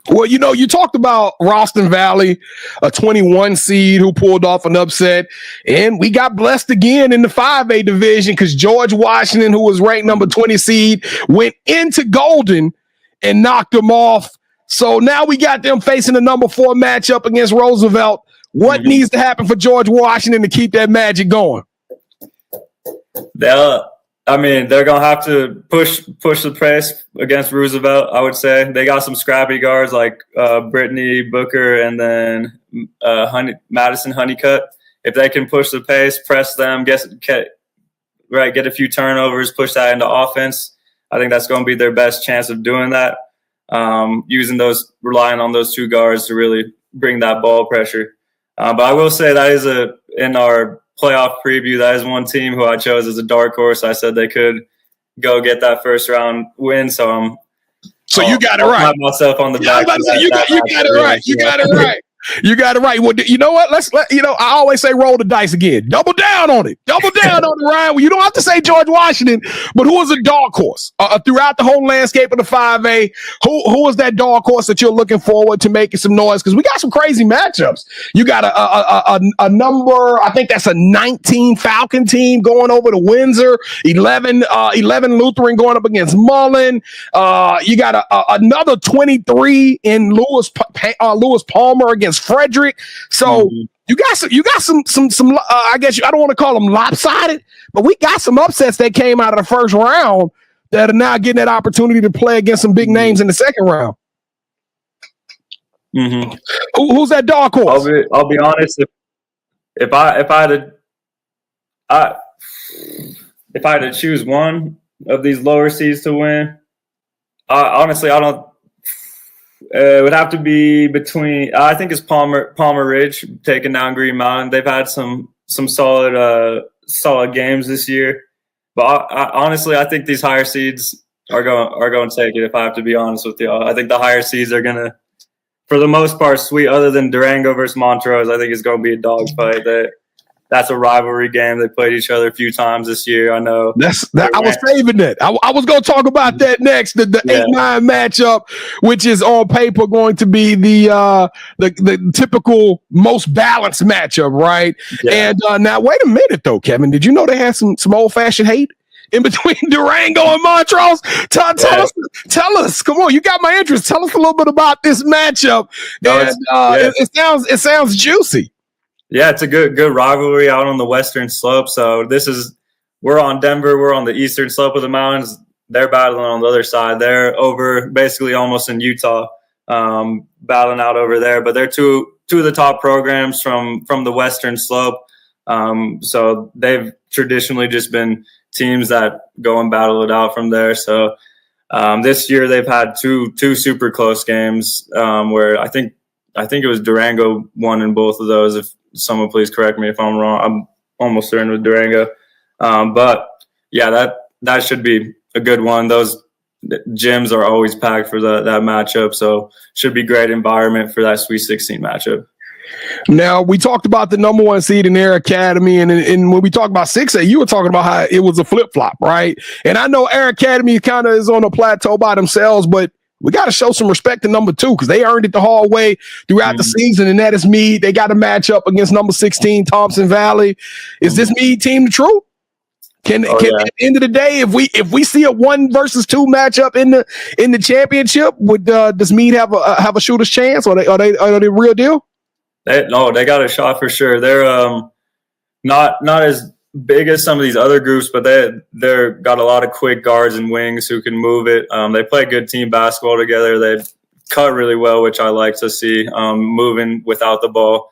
Well, you talked about Ralston Valley, a 21 seed who pulled off an upset. And we got blessed again in the 5A division because George Washington, who was ranked number 20 seed, went into Golden and knocked them off. So now we got them facing the number 4 matchup against Roosevelt. What needs to happen for George Washington to keep that magic going?
They're going to have to push the pace against Roosevelt, I would say. They got some scrappy guards like Brittany Booker and then Madison Honeycutt. If they can push the pace, press them, get a few turnovers, push that into offense, I think that's going to be their best chance of doing that, relying on those 2 guards to really bring that ball pressure. But I will say that is in our playoff preview, that is one team who I chose as a dark horse. I said they could go get that first round win. So
you got it
I'll
right.
pat myself on the back.
You got it right. You got it right. You got it right. Well, you know what? I always say roll the dice again. Double down on it. Double down on it, Ryan. Well, you don't have to say George Washington, but who is a dark horse throughout the whole landscape of the 5A? Who is that dark horse that you're looking forward to making some noise? Because we got some crazy matchups. You got a number, I think that's a 19 Falcon team going over to Windsor, 11 Lutheran going up against Mullen. You got another 23 in Lewis Palmer against Frederick. So you got some I guess I don't want to call them lopsided, but we got some upsets that came out of the first round that are now getting that opportunity to play against some big names in the second round.
Mm-hmm.
Who's that dark horse?
I'll be honest. If I had to choose one of these lower seeds to win, honestly, I don't. It would have to be between. I think it's Palmer Ridge taking down Green Mountain. They've had some solid games this year, but honestly, I think these higher seeds are going to take it. If I have to be honest with you, I think the higher seeds are going to, for the most part, sweep. Other than Durango versus Montrose, I think it's going to be a dogfight. That's a rivalry game. They played each other a few times this year. I know.
I was saving that. I was going to talk about that next. The 8-9 matchup, which is on paper going to be the typical most balanced matchup, right? Yeah. And now, wait a minute though, Kevin. Did you know they had some old fashioned hate in between Durango and Montrose? Tell us. Come on, you got my interest. Tell us a little bit about this matchup. No, it sounds juicy.
Yeah, it's a good rivalry out on the western slope. So we're on Denver, we're on the eastern slope of the mountains. They're battling on the other side. They're over basically almost in Utah, battling out over there. But they're two of the top programs from the western slope. So they've traditionally just been teams that go and battle it out from there. So this year they've had two super close games where I think it was Durango won in both of those. If someone please correct me if I'm wrong. I'm almost certain with Durango. But yeah, that should be a good one. Those gyms are always packed for that matchup. So should be great environment for that Sweet 16 matchup.
Now, we talked about the number one seed in Air Academy, and when we talked about 6A, you were talking about how it was a flip-flop, right? And I know Air Academy kind of is on a plateau by themselves, but we got to show some respect to number 2 because they earned it the whole way throughout the season, and that is Meade. They got a matchup against number 16, Thompson Valley. Is this Meade team the truth? Can at the end of the day, if we see a 1 versus 2 matchup in the championship, does Meade have a shooter's chance, or are they real deal?
They got a shot for sure. They're not as big as some of these other groups, but they're got a lot of quick guards and wings who can move it. They play good team basketball together. They cut really well, which I like to see, moving without the ball.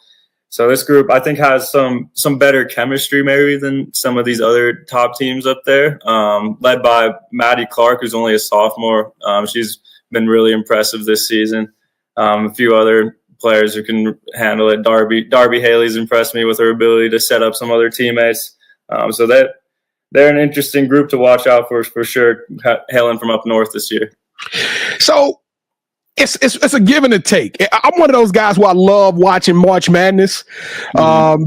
So this group, I think, has some better chemistry maybe than some of these other top teams up there, led by Maddie Clark, who's only a sophomore. She's been really impressive this season. A few other players who can handle it. Darby Haley's impressed me with her ability to set up some other teammates. So they're an interesting group to watch out for sure, hailing from up north this year.
So it's a give and a take. I'm one of those guys who I love watching March Madness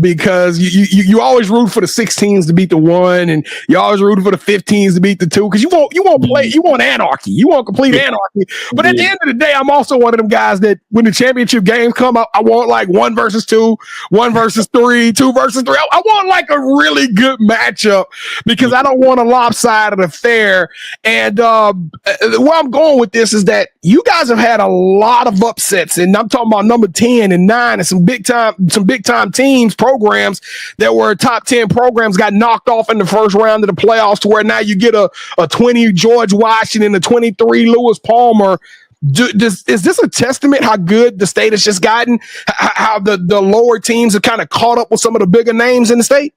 because you always root for the 16s to beat the 1, and you always root for the 15s to beat the 2 because you want anarchy. You want complete anarchy. But at the end of the day, I'm also one of them guys that when the championship games come up, I want like 1 versus 2, 1 versus 3, 2 versus 3. I want like a really good matchup because I don't want a lopsided affair. And where I'm going with this is that you guys have had a lot of upsets, and I'm talking about number 10 and 9 and some big time teams, programs that were top 10 programs got knocked off in the first round of the playoffs to where now you get a 20 George Washington, a 23 Lewis Palmer. Is this a testament how good the state has just gotten, how the lower teams have kind of caught up with some of the bigger names in the state?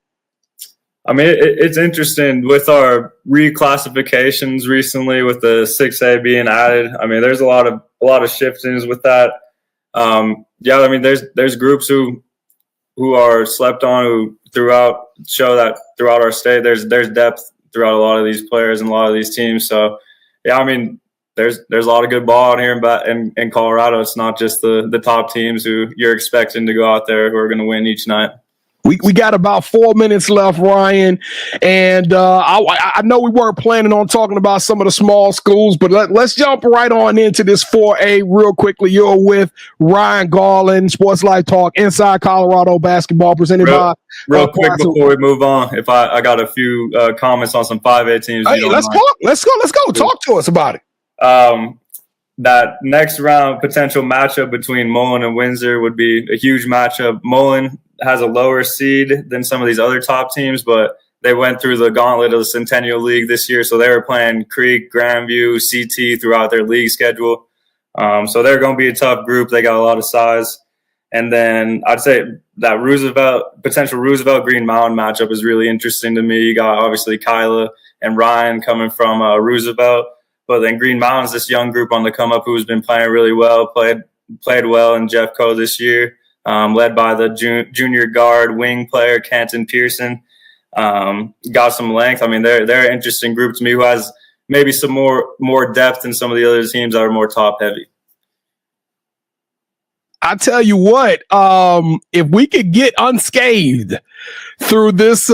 I mean, it's interesting with our reclassifications recently with the 6A being added. I mean, there's a lot of shiftings with that. I mean, there's groups who are slept on, who show that throughout our state, there's depth throughout a lot of these players and a lot of these teams. So, yeah, I mean, there's a lot of good ball out here in Colorado. It's not just the top teams who you're expecting to go out there who are going to win each night.
We got about 4 minutes left, Ryan, and I know we weren't planning on talking about some of the small schools, but let's jump right on into this 4A real quickly. You're with Ryan Garland, Sports Life Talk, Inside Colorado Basketball, presented by
real quick before we move on. If I got a few comments on some 5A teams.
Hey, let's talk. Let's go. Talk to us about it.
That next round potential matchup between Mullen and Windsor would be a huge matchup. Mullen has a lower seed than some of these other top teams, but they went through the gauntlet of the Centennial League this year, so they were playing Creek, Grandview, CT throughout their league schedule. So they're going to be a tough group. They got a lot of size. And then I'd say that potential Roosevelt Green Mountain matchup is really interesting to me. You got obviously Kyla and Ryan coming from Roosevelt, but then Green Mountain's this young group on the come up who's been playing really well, played well in Jeffco this year. Led by the junior guard wing player, Canton Pearson. Got some length. I mean, they're an interesting group to me who has maybe some more depth than some of the other teams that are more top heavy.
I tell you what, if we could get unscathed through this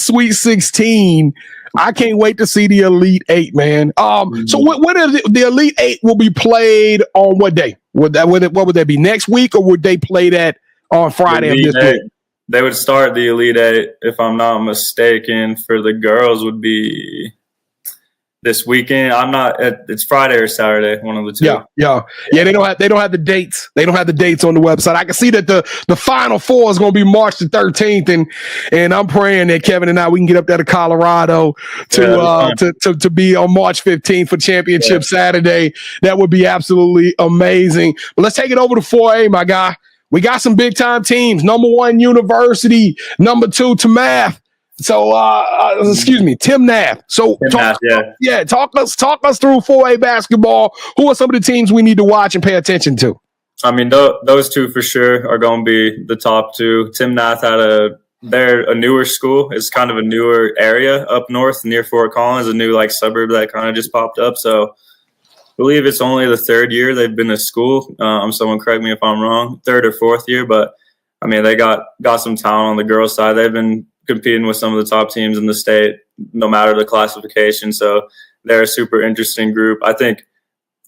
Sweet 16, I can't wait to see the Elite Eight, man. So what is it? The Elite Eight will be played on what day? What would that be, next week, or would they play that on Friday of this week?
They would start the Elite Eight, if I'm not mistaken, for the girls would be this weekend. It's Friday or Saturday, one of the two.
Yeah. They don't have the dates. They don't have the dates on the website. I can see that the Final Four is going to be March the 13th, and I'm praying that Kevin and we can get up there to Colorado to be on March 15th for Championship Saturday. That would be absolutely amazing. But let's take it over to 4A, my guy. We got some big time teams. Number 1, University. Number 2, Tamath. So, Timnath. So, talk us through 4A basketball. Who are some of the teams we need to watch and pay attention to?
I mean, those two for sure are going to be the top two. Timnath they're a newer school. It's kind of a newer area up north near Fort Collins, a new suburb that kind of just popped up. So, I believe it's only the third year they've been a school. Someone correct me if I'm wrong, third or fourth year. But I mean, they got some talent on the girls' side. They've been competing with some of the top teams in the state, no matter the classification. So they're a super interesting group. I think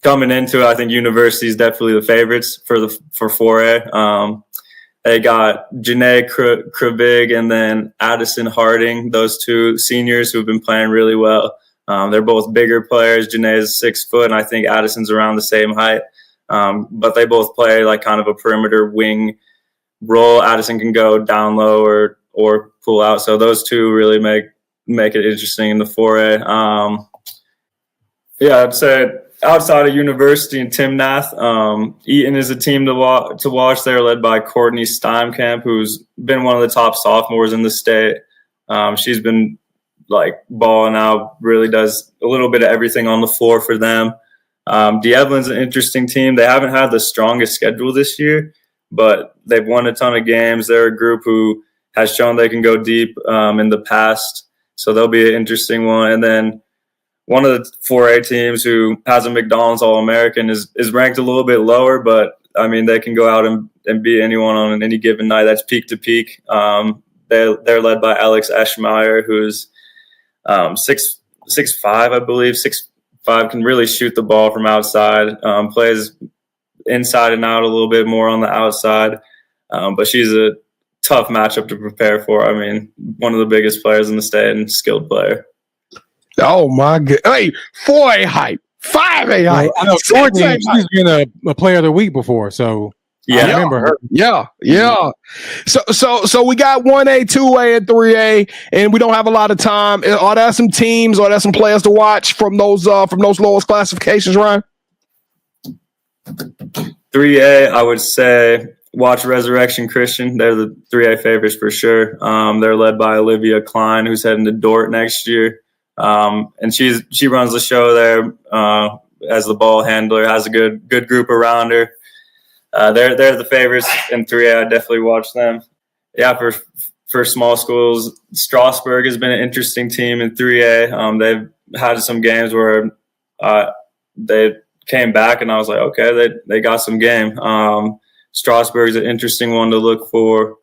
coming into it, I think University is definitely the favorites for 4A. They got Janae Kravig and then Addison Harding, those two seniors who've been playing really well. They're both bigger players. Janae is 6 foot, and I think Addison's around the same height. But they both play kind of a perimeter wing role. Addison can go down low or pull out. So those two really make it interesting in the 4A. I'd say outside of University and Timnath, Eaton is a team to watch. They're led by Courtney Steinkamp, who's been one of the top sophomores in the state. She's been balling out, really does a little bit of everything on the floor for them. D'Evelyn's an interesting team. They haven't had the strongest schedule this year, but they've won a ton of games. They're a group who has shown they can go deep in the past. So they'll be an interesting one. And then one of the 4A teams who has a McDonald's All-American is ranked a little bit lower, but, I mean, they can go out and beat anyone on any given night. That's peak to peak. They're led by Alex Eschmeyer, who's 6'5", I believe, 6'5", can really shoot the ball from outside, plays inside and out a little bit more on the outside. But she's a tough matchup to prepare for. I mean, one of the biggest players in the state and skilled player.
Oh my God! Hey, 4A hype, 5A hype.
I know Courtney, she's been a player of the week before, so I remember her.
Yeah. So we got 1A, 2A, and 3A, and we don't have a lot of time. Are there some teams? Are there some players to watch from those lowest classifications, Ryan?
3A, I would say watch Resurrection Christian. They're the 3A favorites for sure. They're led by Olivia Klein, who's heading to Dort next year. And she runs the show there as the ball handler, has a good group around her. They're the favorites in 3A. I definitely watch them. Yeah, for for small schools. Strasbourg has been an interesting team in 3A. They've had some games where they came back, and I was like, okay, they got some game. Strasbourg is an interesting one to look for.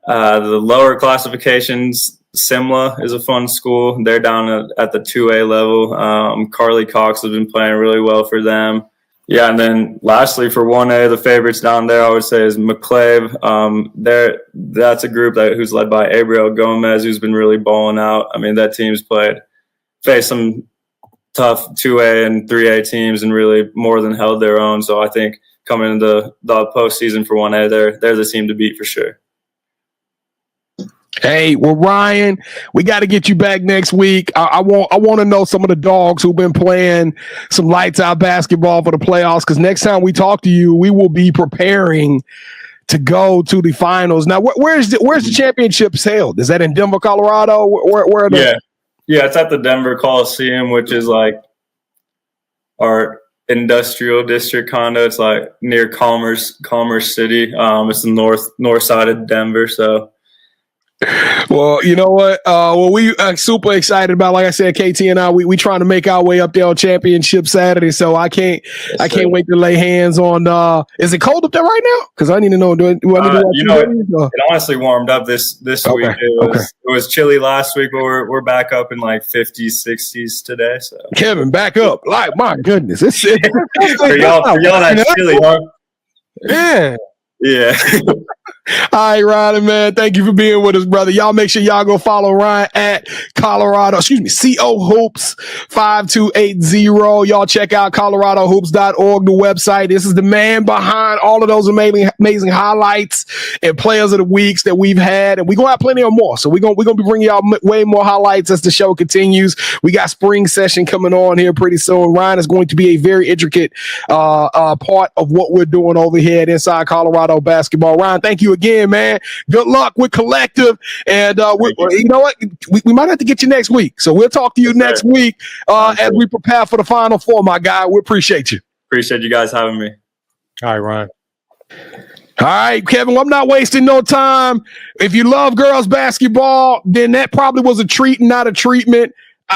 The lower classifications, Simla is a fun school. They're down at the 2A level. Carly Cox has been playing really well for them. Yeah, and then lastly for 1A, the favorites down there I would say is McClave. That's a group who's led by Abriel Gomez, who's been really balling out. I mean, that team's faced some tough 2A and 3A teams and really more than held their own. So I think coming into the postseason for 1A, they're the team to beat for sure.
Hey, well, Ryan, we got to get you back next week. I want to know some of the dogs who've been playing some lights out basketball for the playoffs, because next time we talk to you, we will be preparing to go to the finals. Now, where's the championships held? Is that in Denver, Colorado? Where are they?
Yeah, it's at the Denver Coliseum, which is like our industrial district condo. It's like near Commerce City. It's the north side of Denver, so.
Well, you know what? We are super excited about, like I said, KT and I, we trying to make our way up there on Championship Saturday. So I can't wait to lay hands on. Is it cold up there right now? Because I need to know. Do I need to
it honestly warmed up this week. It was chilly last week, but we're back up in like 50s, 60s today. So
Kevin, back up! Like, my goodness, it's
for y'all that's chilly, huh?
Yeah.
Yeah.
All right, Ryan, man. Thank you for being with us, brother. Y'all make sure y'all go follow Ryan at CO Hoops 5280. Y'all check out coloradohoops.org, the website. This is the man behind all of those amazing highlights and players of the weeks that we've had. And we're going to have plenty of more. So we're going to be bringing y'all way more highlights as the show continues. We got spring session coming on here pretty soon. Ryan is going to be a very intricate part of what we're doing over here at Inside Colorado Basketball. Ryan, thank you again, man. Good luck with Collective. And you know what? We might have to get you next week. So we'll talk to you next week as we prepare for the Final Four, my guy. We appreciate you.
Appreciate you guys having me.
All right, Ryan.
All right, Kevin, well, I'm not wasting no time. If you love girls basketball, then that probably was a treat and not a treatment.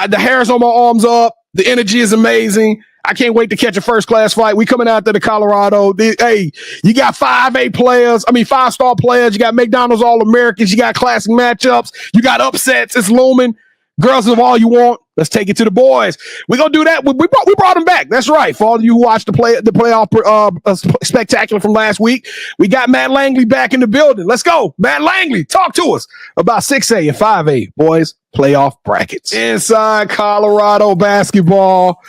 The hairs on my arms up. The energy is amazing. I can't wait to catch a first-class flight. We coming out to the Colorado. Hey, you got 5-star players. You got McDonald's All-Americans. You got classic matchups. You got upsets. It's looming. Girls of all you want. Let's take it to the boys. We're going to do that. We brought them back. That's right. For all of you who watched the playoff spectacular from last week, we got Matt Langley back in the building. Let's go. Matt Langley, talk to us about 6A and 5A boys playoff brackets. Inside Colorado basketball.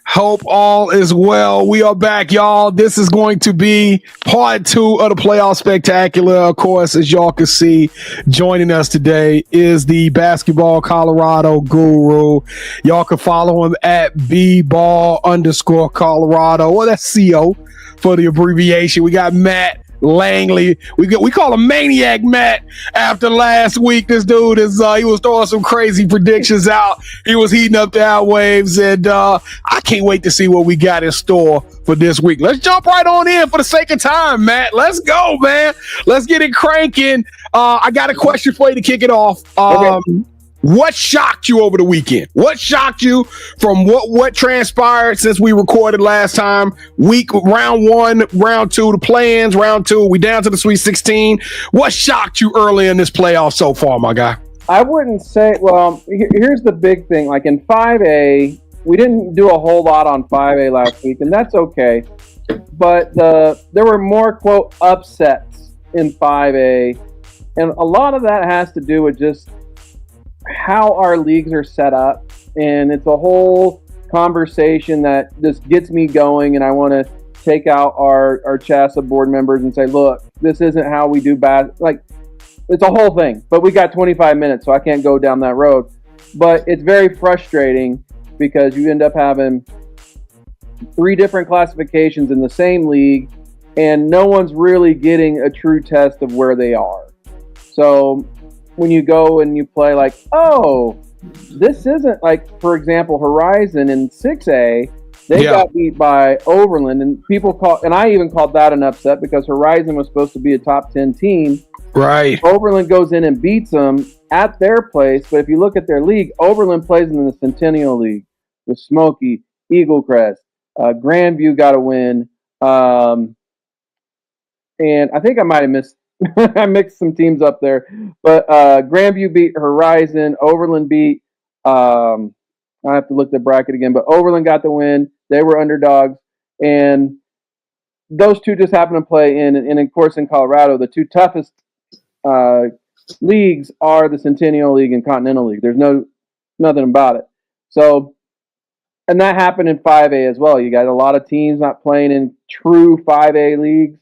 Hope all is well. We are back, y'all. This is going to be part 2 of the playoff spectacular. Of course, as y'all can see, joining us today is the basketball Colorado guru. Y'all can follow him at bball_Colorado. Well, that's CO for the abbreviation. We got Matt Langley. We call him Maniac Matt after last week. This dude he was throwing some crazy predictions out. He was heating up the airwaves, and I can't wait to see what we got in store for this week. Let's jump right on in for the sake of time, Matt. Let's go, man. Let's get it cranking. I got a question for you to kick it off. Okay. What shocked you over the weekend? What shocked you from what transpired since we recorded last time? Round 1, round 2, the play-ins, round 2, we down to the Sweet 16. What shocked you early in this playoff so far, my guy?
I wouldn't say, well, here's the big thing. Like in 5A, we didn't do a whole lot on 5A last week, and that's okay. But there were more, quote, upsets in 5A. And a lot of that has to do with just how our leagues are set up, and it's a whole conversation that just gets me going, and I want to take out our CHASA board members and say, look, this isn't how we do like, it's a whole thing, but we got 25 minutes, so I can't go down that road. But it's very frustrating because you end up having 3 different classifications in the same league, and no one's really getting a true test of where they are. So when you go and you play like, oh, this isn't like, for example, Horizon in 6A, they got beat by Overland, and I even called that an upset because Horizon was supposed to be a top 10 team,
Right.
Oberlin goes in and beats them at their place. But if you look at their league, Oberlin plays in the Centennial League with Smoky, Eagle Crest, Grandview got a win. And I think I might have missed. I mixed some teams up there, but Grandview beat Horizon. Oberlin beat. I have to look at the bracket again, but Oberlin got the win. They were underdogs, and those two just happened to play in. And of course, in Colorado, the two toughest leagues are the Centennial League and Continental League. There's nothing about it. So, and that happened in 5A as well. You got a lot of teams not playing in true 5A leagues.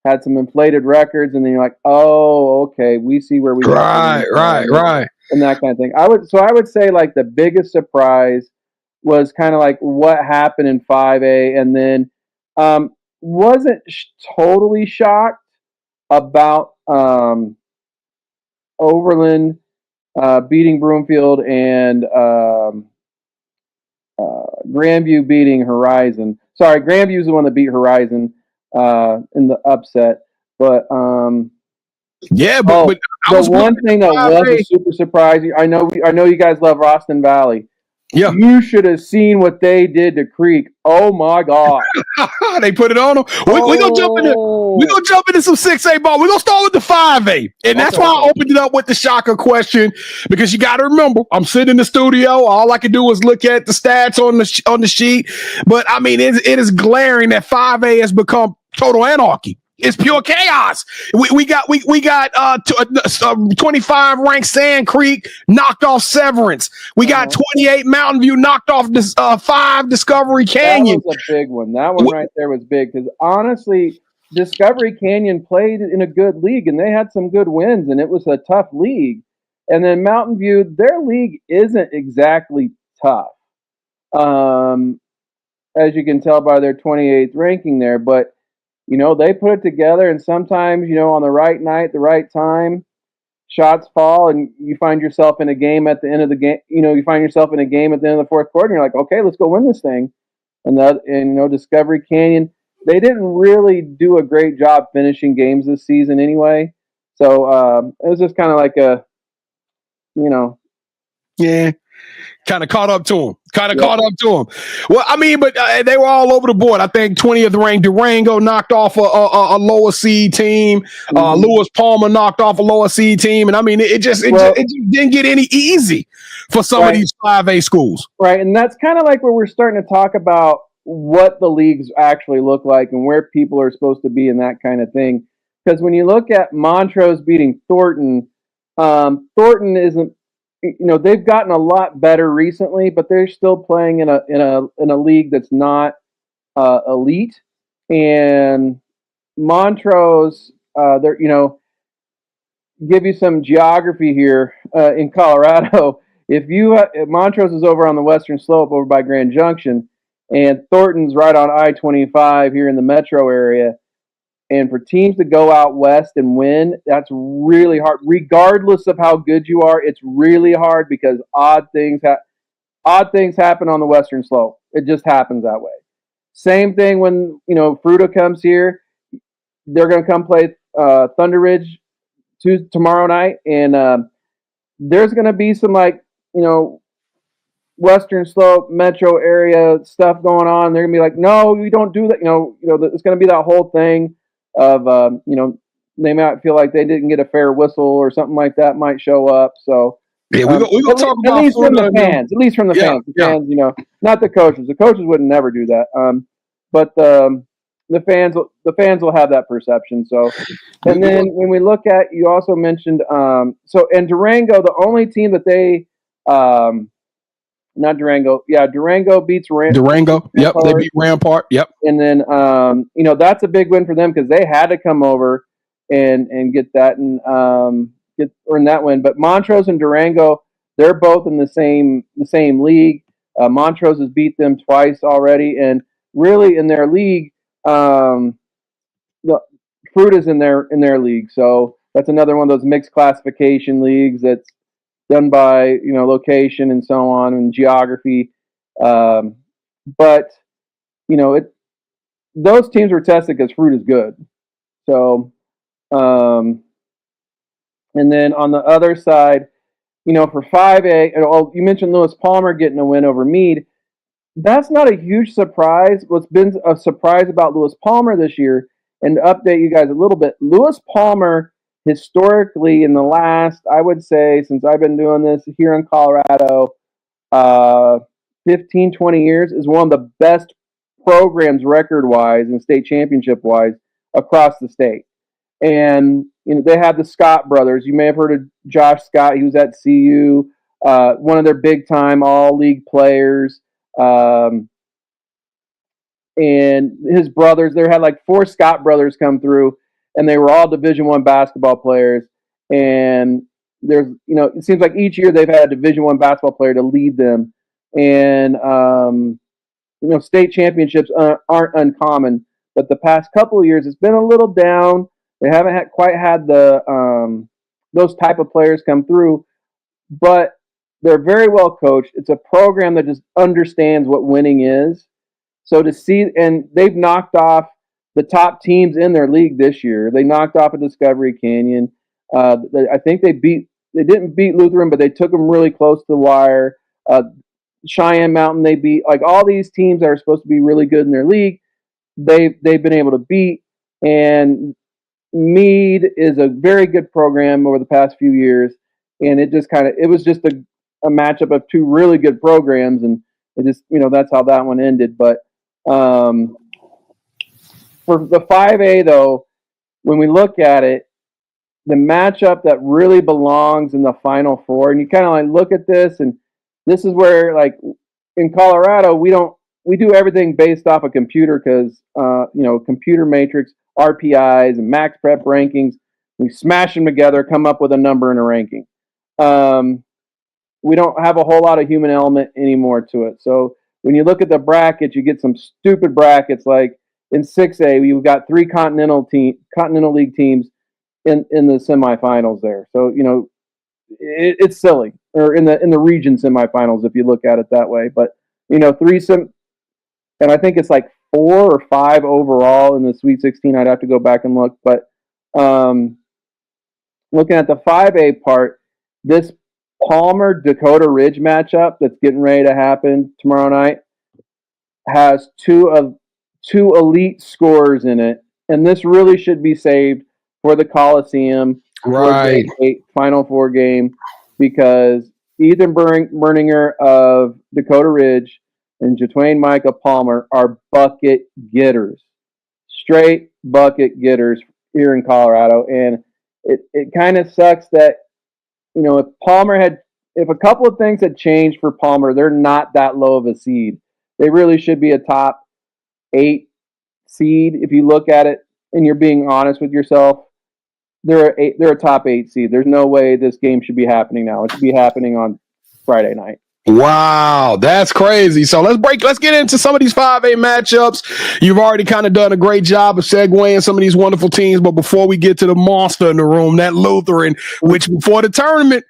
Had some inflated records, and then you're like, oh, okay, we see where we
right,
and that kind of thing. I would say like the biggest surprise was kind of like what happened in 5A, and then wasn't totally shocked about Overland beating Broomfield and Grandview beating Horizon. Sorry, Grandview's the one that beat Horizon in the upset, but
yeah,
but the one thing that was a super surprise. I know you guys love Roston Valley.
Yeah,
you should have seen what they did to Creek. Oh my God,
they put it on them. We gonna jump into some 6A ball. We're gonna start with the 5A, and that's why I opened it up with the shocker question, because you got to remember, I'm sitting in the studio. All I can do is look at the stats on the sheet, but I mean, it is glaring that 5A has become total anarchy. It's pure chaos. We got 25 ranked Sand Creek knocked off Severance. We got 28 Mountain View knocked off 5 Discovery Canyon.
That was a big one. That one right there was big, because honestly, Discovery Canyon played in a good league and they had some good wins, and it was a tough league. And then Mountain View, their league isn't exactly tough, as you can tell by their 28th ranking there, but they put it together, and sometimes, on the right night, the right time, shots fall, and you find yourself in a game at the end of the game. You find yourself in a game at the end of the fourth quarter, and you're like, okay, let's go win this thing. And Discovery Canyon, they didn't really do a great job finishing games this season anyway. So it was just kind of like
yeah. Kind of caught up to him. Well, I mean, but they were all over the board. I think 20th ranked Durango knocked off a lower seed team. Lewis Palmer knocked off a lower seed team. And I mean, it just didn't get any easy for some of these 5A schools.
Right. And that's kind of like where we're starting to talk about what the leagues actually look like and where people are supposed to be and that kind of thing. Because when you look at Montrose beating Thornton, Thornton isn't, they've gotten a lot better recently, but they're still playing in a league that's not elite. And Montrose, they're give you some geography here in Colorado. If Montrose is over on the western slope, over by Grand Junction, and Thornton's right on I-25 here in the metro area. And for teams to go out west and win, that's really hard. Regardless of how good you are, it's really hard because odd things happen on the western slope. It just happens that way. Same thing when Fruta comes here. They're going to come play Thunder Ridge tomorrow night, and there's going to be some western slope metro area stuff going on. They're going to be like, no, we don't do that. It's going to be that whole thing of they might feel like they didn't get a fair whistle or something like that might show up. So
yeah, we're gonna talk about
at least from the fans. The fans, not the coaches. The coaches would never do that. But the fans will have that perception. So, and then when we look at, you also mentioned and Durango, the only team that they not Durango. Yeah, Durango beats
Durango. Yep, they beat Rampart. Yep.
And then that's a big win for them because they had to come over and get that and earn that win. But Montrose and Durango, they're both in the same league. Montrose has beat them twice already, and really in their league, the Fruit is in their league. So that's another one of those mixed classification leagues that's done by location and so on and geography, but those teams were tested because Fruit is good. So And then on the other side, for 5A, you mentioned Lewis Palmer getting a win over Meade. That's not a huge surprise. What's been a surprise about Lewis Palmer this year, and to update you guys a little bit, Lewis Palmer historically in the last, I would say, since I've been doing this here in Colorado, 15, 20 years, is one of the best programs record-wise and state championship-wise across the state. And they have the Scott brothers. You may have heard of Josh Scott. He was at CU, one of their big-time all-league players. And his brothers, they had like 4 Scott brothers come through, and they were all Division I basketball players. And there's, it seems like each year they've had a Division I basketball player to lead them. And, state championships aren't uncommon, but the past couple of years it's been a little down. They haven't quite had the those type of players come through, but they're very well coached. It's a program that just understands what winning is. So to see, and they've knocked off the top teams in their league this year. They knocked off a Discovery Canyon. I think they didn't beat Lutheran, but they took them really close to the wire. Cheyenne Mountain, they beat, like all these teams that are supposed to be really good in their league. They've been able to beat, and Meade is a very good program over the past few years. And it was just a matchup of 2 really good programs, and it just, that's how that one ended. But for the 5A though, when we look at it, the matchup that really belongs in the Final Four, and you kind of like look at this, and this is where, like, in Colorado, we do everything based off a computer because, computer matrix, RPIs, and max prep rankings. We smash them together, come up with a number and a ranking. We don't have a whole lot of human element anymore to it. So when you look at the brackets, you get some stupid brackets. Like in 6A, we've got 3 Continental League teams in the semifinals there. So, it's silly. Or in the region semifinals, if you look at it that way. But, 3 and I think it's like 4 or 5 overall in the Sweet 16. I'd have to go back and look. But looking at the 5A part, this Palmer-Dakota Ridge matchup that's getting ready to happen tomorrow night has 2 elite scorers in it. And this really should be saved for the Coliseum,
Right.
for the Final Four game, because Ethan Berninger of Dakota Ridge and Jatwain Micah Palmer are bucket getters, straight bucket getters here in Colorado. And it kind of sucks that, if a couple of things had changed for Palmer, they're not that low of a seed. They really should be a top 8 seed. If you look at it and you're being honest with yourself, they're a top 8 seed. There's no way this game should be happening now. It should be happening on Friday night.
Wow, that's crazy. So let's get into some of these 5A matchups. You've already kind of done a great job of segueing some of these wonderful teams. But before we get to the monster in the room, that Lutheran, which before the tournament,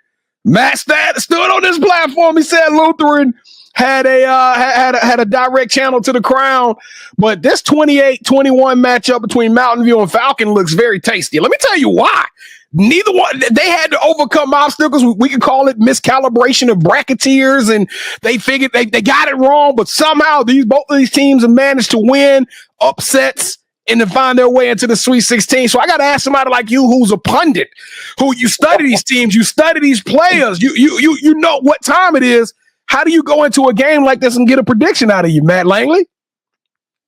Matt stood on this platform. He said Lutheran had a direct channel to the crown. But this 28-21 matchup between Mountain View and Falcon looks very tasty. Let me tell you why. Neither one, they had to overcome obstacles. We could call it miscalibration of bracketeers, and they figured they got it wrong, but somehow both of these teams have managed to win upsets and to find their way into the Sweet 16. So I got to ask somebody like you, who's a pundit, who you study these teams, you study these players, you know what time it is. How do you go into a game like this and get a prediction out of you, Matt Langley?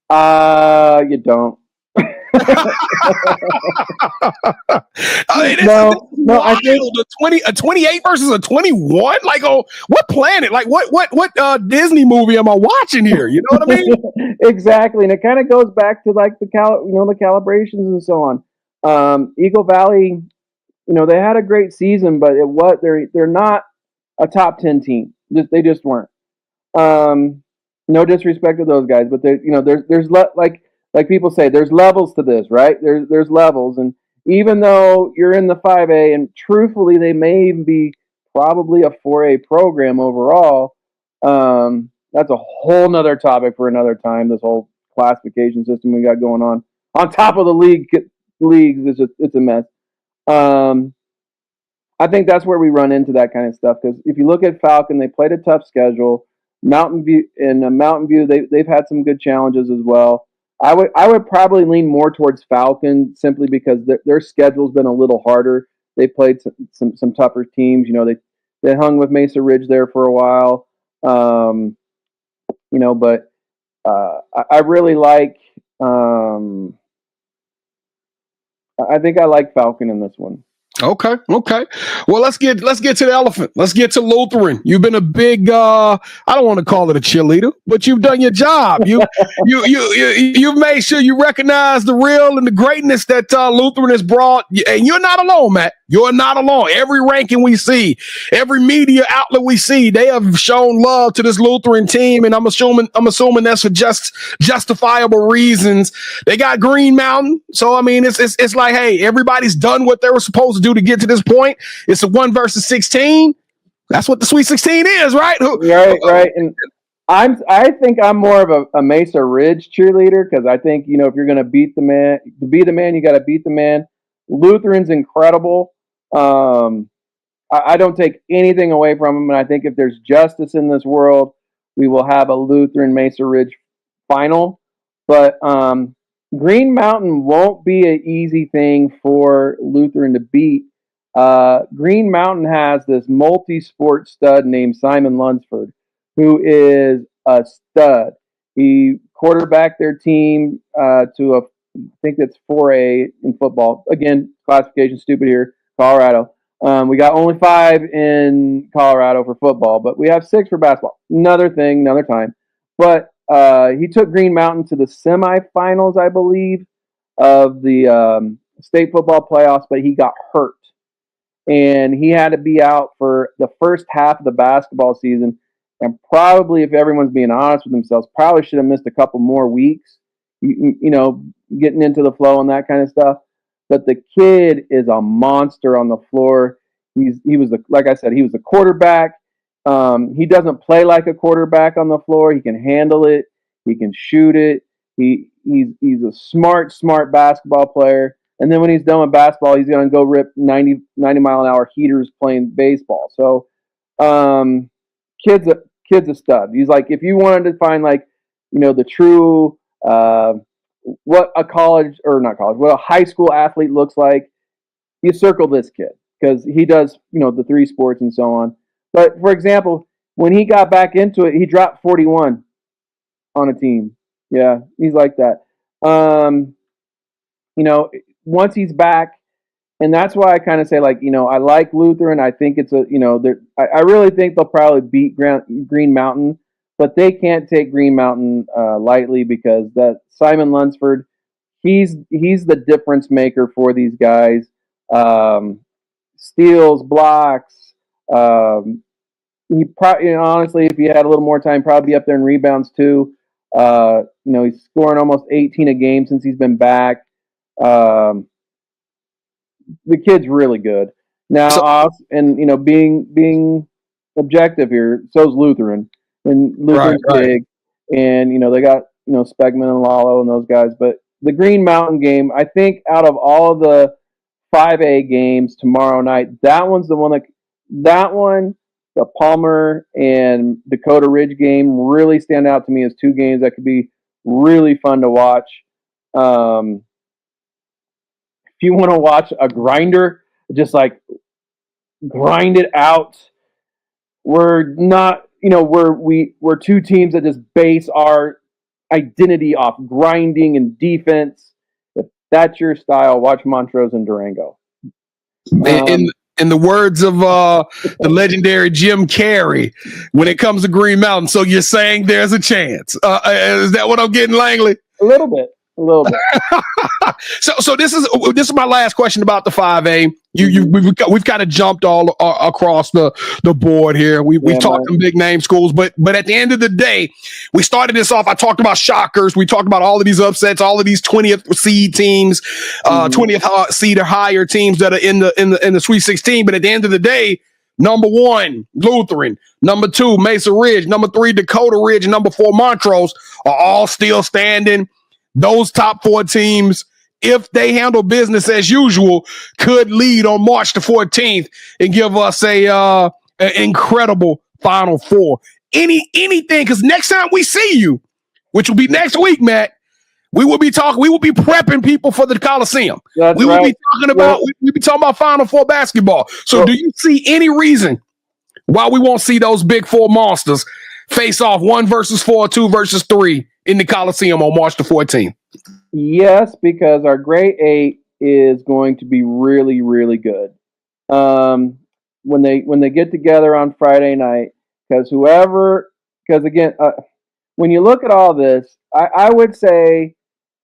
You don't.
I think a 28 versus a 21. Like, what planet? Like, what Disney movie am I watching here? You know what I mean?
Exactly, and it kind of goes back to like the calibrations and so on. Eagle Valley, they had a great season, but they're not a top 10 team. They just weren't. No disrespect to those guys, but there's like people say, there's levels to this, right? There's levels, and even though you're in the 5A, and truthfully, they may even be probably a 4A program overall. That's a whole nother topic for another time. This whole classification system we got going on top of the leagues, it's a mess. I think that's where we run into that kind of stuff. Because if you look at Falcon, they played a tough schedule. Mountain View, they've had some good challenges as well. I would probably lean more towards Falcon simply because their schedule's been a little harder. They played some tougher teams. They hung with Mesa Ridge there for a while. But I really like. I think I like Falcon in this one.
Okay. Well, let's get to the elephant. Let's get to Lutheran. You've been a big I don't want to call it a cheerleader, but you've done your job. You've made sure you recognize the real and the greatness that Lutheran has brought. And you're not alone, Matt. You're not alone. Every ranking we see, every media outlet we see, they have shown love to this Lutheran team, and I'm assuming that's for justifiable reasons. They got Green Mountain, so I mean, it's like, hey, everybody's done what they were supposed to do to get to this point. It's a 1 versus 16. That's what the Sweet 16 is, right?
Right. And I think I'm more of a Mesa Ridge cheerleader because I think if you're going to be the man, you got to beat the man. Lutheran's incredible. I don't take anything away from him, and I think if there's justice in this world, we will have a Lutheran Mesa Ridge final. But Green Mountain won't be an easy thing for Lutheran to beat. Green Mountain has this multi-sport stud named Simon Lunsford, who is a stud. He quarterbacked their team to I think it's 4A in football. Again, classification stupid here. Colorado. We got only 5 in Colorado for football, but we have 6 for basketball. Another thing, another time. But he took Green Mountain to the semifinals, I believe, of the state football playoffs, but he got hurt. And he had to be out for the first half of the basketball season. And probably, if everyone's being honest with themselves, probably should have missed a couple more weeks, getting into the flow and that kind of stuff. But the kid is a monster on the floor. Like I said, he was the quarterback. He doesn't play like a quarterback on the floor. He can handle it. He can shoot it. He's a smart basketball player. And then when he's done with basketball, he's going to go rip 90 mile an hour heaters playing baseball. So, kid's a stud. He's like, if you wanted to find the true what a high school athlete looks like, you circle this kid because he does, the 3 sports and so on. But for example, when he got back into it, he dropped 41 on a team. Yeah, he's like that. Once he's back, and that's why I kind of say I like Lutheran. I think it's I really think they'll probably beat Green Mountain. But they can't take Green Mountain lightly because that Simon Lunsford, he's the difference maker for these guys. Steals, blocks. He probably, honestly, if he had a little more time, probably be up there in rebounds too. He's scoring almost 18 a game since he's been back. The kid's really good. Now, being objective here, so's Lutheran. And Lutheran's big, and they got Spegman and Lalo and those guys. But the Green Mountain game, I think, out of all of the 5A games tomorrow night, that one's the one the Palmer and Dakota Ridge game really stand out to me as 2 games that could be really fun to watch. If you want to watch a grinder, just grind it out. We're not. We're 2 teams that just base our identity off grinding and defense. If that's your style, watch Montrose and Durango.
In the words of the legendary Jim Carrey, when it comes to Green Mountain, so you're saying there's a chance. Is that what I'm getting, Langley?
A little bit.
So this is my last question about the 5A. We've kind of jumped all across the board here. We've talked some big name schools, but at the end of the day, we started this off. I talked about shockers. We talked about all of these upsets, all of these 20th seed teams, 20th seed or higher teams that are in the Sweet 16. But at the end of the day, number 1, Lutheran. Number 2, Mesa Ridge. Number 3, Dakota Ridge. And number 4, Montrose are all still standing. Those top 4 teams if they handle business as usual, could lead on March the 14th and give us an incredible Final Four. Anything, because next time we see you, which will be next week, Matt, we will be prepping people for the Coliseum.
That's
we will
right.
be talking about we'll be talking about Final Four basketball. So do you see any reason why we won't see those big four monsters face off 1 versus 4, 2 versus 3 in the Coliseum on March the 14th?
Yes, because our grade 8 is going to be really, really good. When they get together on Friday night, because again, when you look at all this, I would say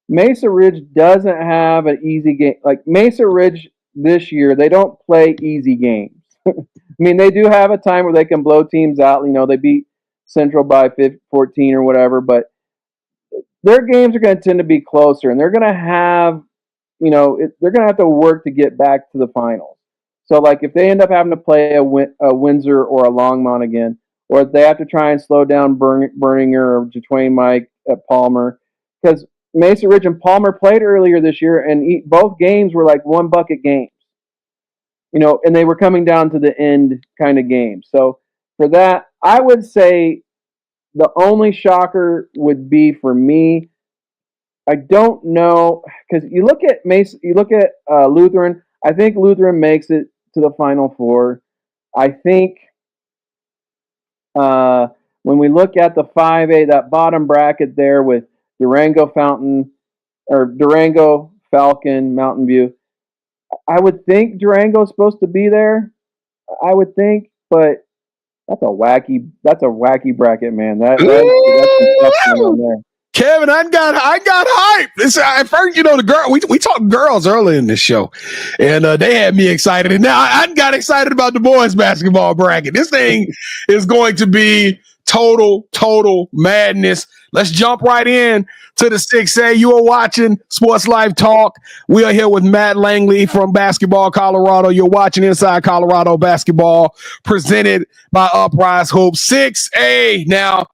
Mesa Ridge doesn't have an easy game. Like Mesa Ridge this year, they don't play easy games. I mean, they do have a time where they can blow teams out. You know, they beat Central by 14 or whatever, but their games are going to tend to be closer, and they're going to have, they're going to have to work to get back to the finals. So, like, if they end up having to play a Windsor or a Longmont again, or if they have to try and slow down Berninger or Jatwain Mike at Palmer, because Mesa Ridge and Palmer played earlier this year, and both games were like 1-bucket games, and they were coming down to the end kind of games. So, for that, I would say the only shocker would be for me. I don't know, because you look at Lutheran. I think Lutheran makes it to the Final Four. I think when we look at the 5A, that bottom bracket there with Durango, Falcon, Mountain View, I would think Durango's supposed to be there. I would think, but that's a wacky bracket, man. That's some stuff going on there.
Kevin, I got hype. At first, the girl, we talked girls early in this show, and they had me excited. And now I got excited about the boys basketball bracket. This thing is going to be total madness. Let's jump right in to the 6A. You are watching Sports Life Talk. We are here with Matt Langley from Basketball Colorado. You're watching Inside Colorado Basketball, presented by Uprise Hoops. 6A. Now,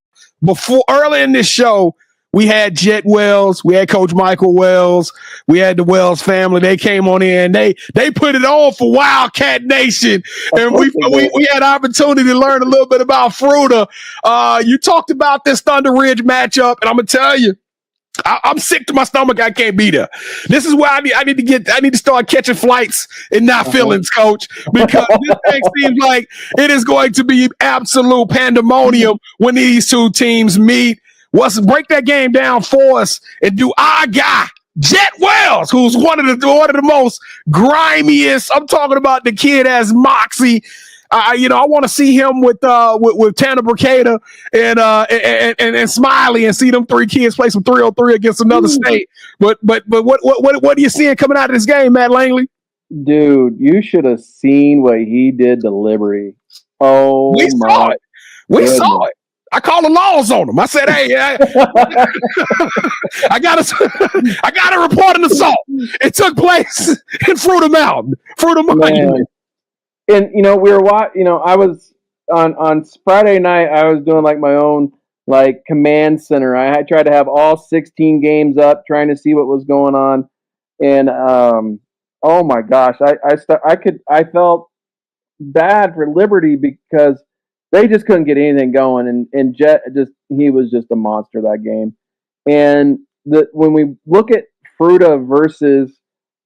early in this show, we had Jet Wells, we had Coach Michael Wells, we had the Wells family. They came on in. They put it on for Wildcat Nation, and we had opportunity to learn a little bit about Fruita. You talked about this Thunder Ridge matchup, and I'm gonna tell you, I'm sick to my stomach. I can't be there. This is where I need to start catching flights and not feelings, Coach, because this thing seems like it is going to be absolute pandemonium when these two teams meet. Break that game down for us and do our guy, Jet Wells, who's one of the most grimiest. I'm talking about the kid as Moxie. I want to see him with Tanner Bricada and Smiley, and see them three kids play some 3-on-3 against another state. But what are you seeing coming out of this game, Matt Langley?
Dude, you should have seen what he did to Liberty. Oh,
we saw it. We saw it. I called the laws on him. I said, "Hey, I got a report an assault. It took place in Fruita Mountain, Monument."
And we were watching. I was on Friday night. I was doing like my own like command center. I tried to have all 16 games up, trying to see what was going on. And oh my gosh, I felt bad for Liberty because they just couldn't get anything going, and Jet he was just a monster that game. And when we look at Fruita versus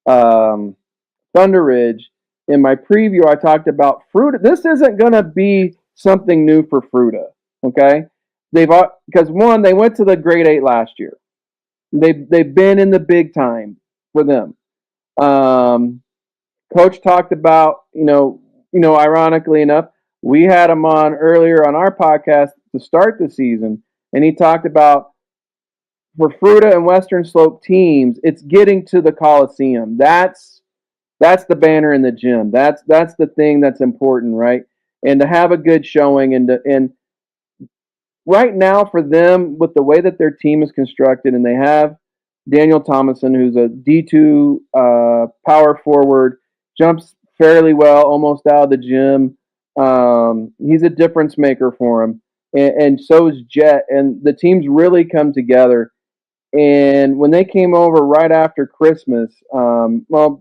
Thunder Ridge, in my preview I talked about Fruita. This isn't going to be something new for Fruita, okay? Because one, they went to the grade 8 last year. They've been in the big time for them. Coach talked about ironically enough, we had him on earlier on our podcast to start the season, and he talked about for Fruita and Western Slope teams, it's getting to the Coliseum. That's the banner in the gym. That's the thing that's important, right? And to have a good showing, and right now for them, with the way that their team is constructed, and they have Daniel Thomason, who's a D2 power forward, jumps fairly well, almost out of the gym. He's a difference maker for him, and so is Jet. And the teams really come together. And when they came over right after Christmas,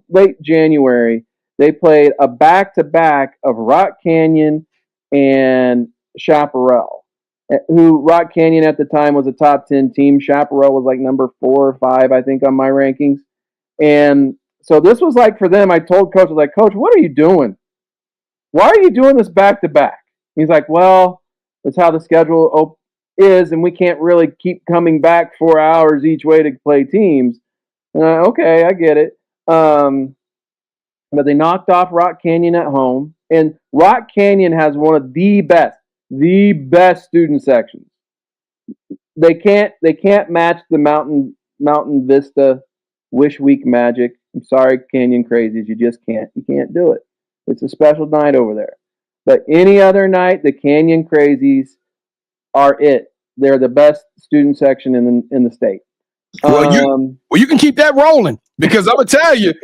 late January, they played a back-to-back of Rock Canyon and Chaparral, who Rock Canyon at the time was a top 10 team. Chaparral was like number 4 or 5, I think, on my rankings. And so this was like for them, I told Coach, I was like, Coach, what are you doing? Why are you doing this back-to-back? He's like, well, that's how the schedule is, and we can't really keep coming back 4 hours each way to play teams. Okay, I get it. But they knocked off Rock Canyon at home, and Rock Canyon has one of the best student sections. They can't match the Mountain Vista Wish Week magic. I'm sorry, Canyon Crazies, you just can't. You can't do it. It's a special night over there. But any other night, the Canyon Crazies are it. They're the best student section in the state.
Well, you can keep that rolling, because I'm gonna tell you,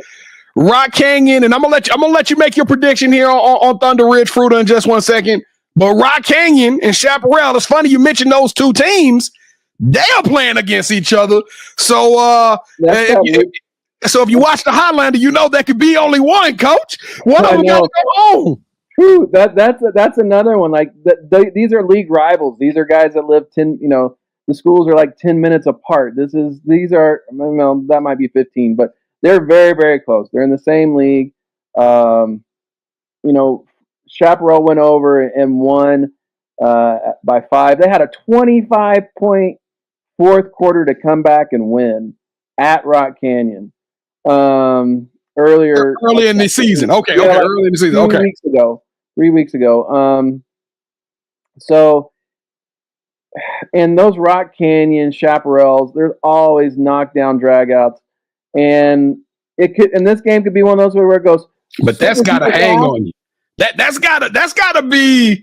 Rock Canyon, and I'm gonna let you make your prediction here on Thunder Ridge Fruita in just 1 second. But Rock Canyon and Chaparral, it's funny you mentioned those two teams. They are playing against each other. So if you watch the Highlander, you know there could be only one, Coach. One of them got to go home.
True. That's another one. Like these are league rivals. These are guys that live 10. The schools are like 10 minutes apart. That might be 15, but they're very, very close. They're in the same league. Chaparral went over and won by 5. They had a 25-point fourth quarter to come back and win at Rock Canyon. Early
in the season. Okay. Early in the season.
3 weeks ago. And those Rock Canyon Chaparrals, there's always knockdown dragouts, and this game could be one of those where it goes.
But that's got to hang on you. That's gotta be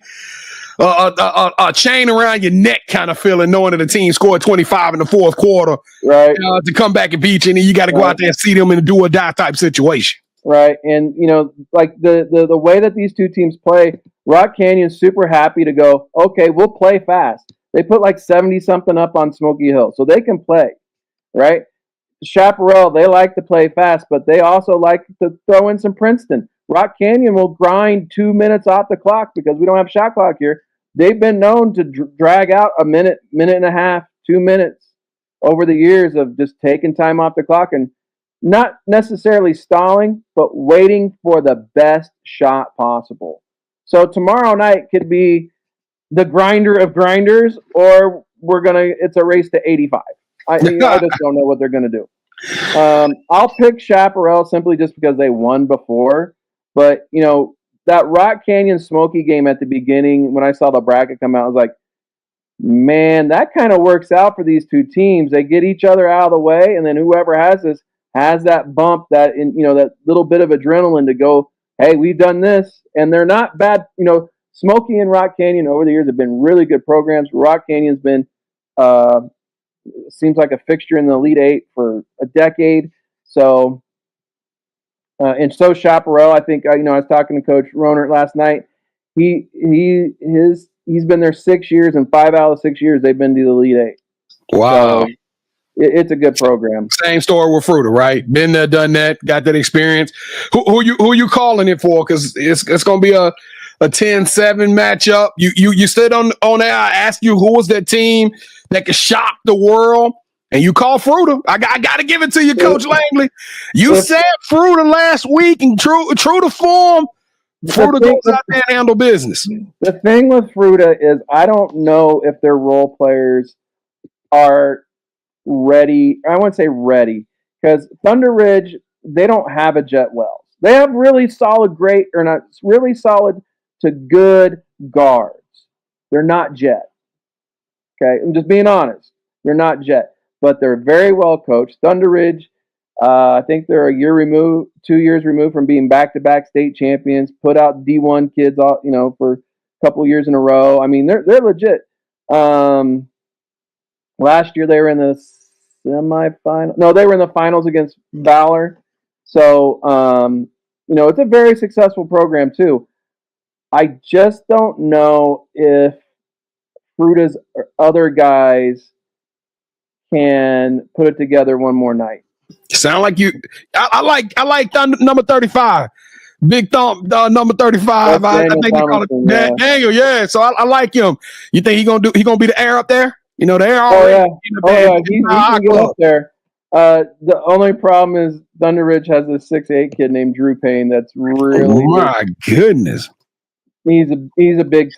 a chain around your neck kind of feeling, knowing that the team scored 25 in the fourth quarter,
right?
To come back and beat you, and then you got to go out there and see them in a do or die type situation,
right? And like the way that these two teams play, Rock Canyon's super happy to go. Okay, we'll play fast. They put like 70 something up on Smoky Hill, so they can play, right? Chaparral, they like to play fast, but they also like to throw in some Princeton. Rock Canyon will grind 2 minutes off the clock because we don't have shot clock here. They've been known to drag out a minute and a half, 2 minutes over the years of just taking time off the clock and not necessarily stalling, but waiting for the best shot possible. So tomorrow night could be the grinder of grinders, or it's a race to 85. I just don't know what they're going to do. I'll pick Chaparral simply just because they won before. But, that Rock Canyon Smoky game at the beginning, when I saw the bracket come out, I was like, man, that kind of works out for these two teams. They get each other out of the way, and then whoever has this has that bump, that little bit of adrenaline to go, hey, we've done this. And they're not bad. Smoky and Rock Canyon over the years have been really good programs. Rock Canyon's been seems like a fixture in the Elite Eight for a decade. So, and so Chaparral, I think, I was talking to Coach Ronert last night. He's been there 6 years, and 5 out of the 6 years they've been to the Elite Eight.
Wow.
So it's a good program.
Same story with Fruita, right? Been there, done that, got that experience. Who you calling it for? Because it's going to be a 10-7 matchup. You stood on there. I asked you who was that team that could shock the world, and you call Fruita. I got to give it to you, Coach Langley. You said Fruita last week, and true to form, Fruita goes out there and handle business.
The thing with Fruita is I don't know if their role players are ready. I wouldn't say ready, because Thunder Ridge, they don't have a Jet Wells. They have really solid to good guards. They're not Jet. Okay, I'm just being honest. They're not Jet, but they're very well coached. Thunder Ridge, I think they're 2 years removed from being back-to-back state champions. Put out D1 kids, for a couple years in a row. I mean, they're legit. Last year they were in the semifinal. No, they were in the finals against Valor. So, it's a very successful program too. I just don't know if Fruita's other guys can put it together one more night.
Sound like you. I like number 35. Big Thumb, number 35. I think they call it Daniel. Yeah, so I like him. You think he gonna be the heir up there? You know, the heir.
He can get up there. The only problem is Thunder Ridge has a 6'8" kid named Drew Payne. That's really
my goodness.
He's a big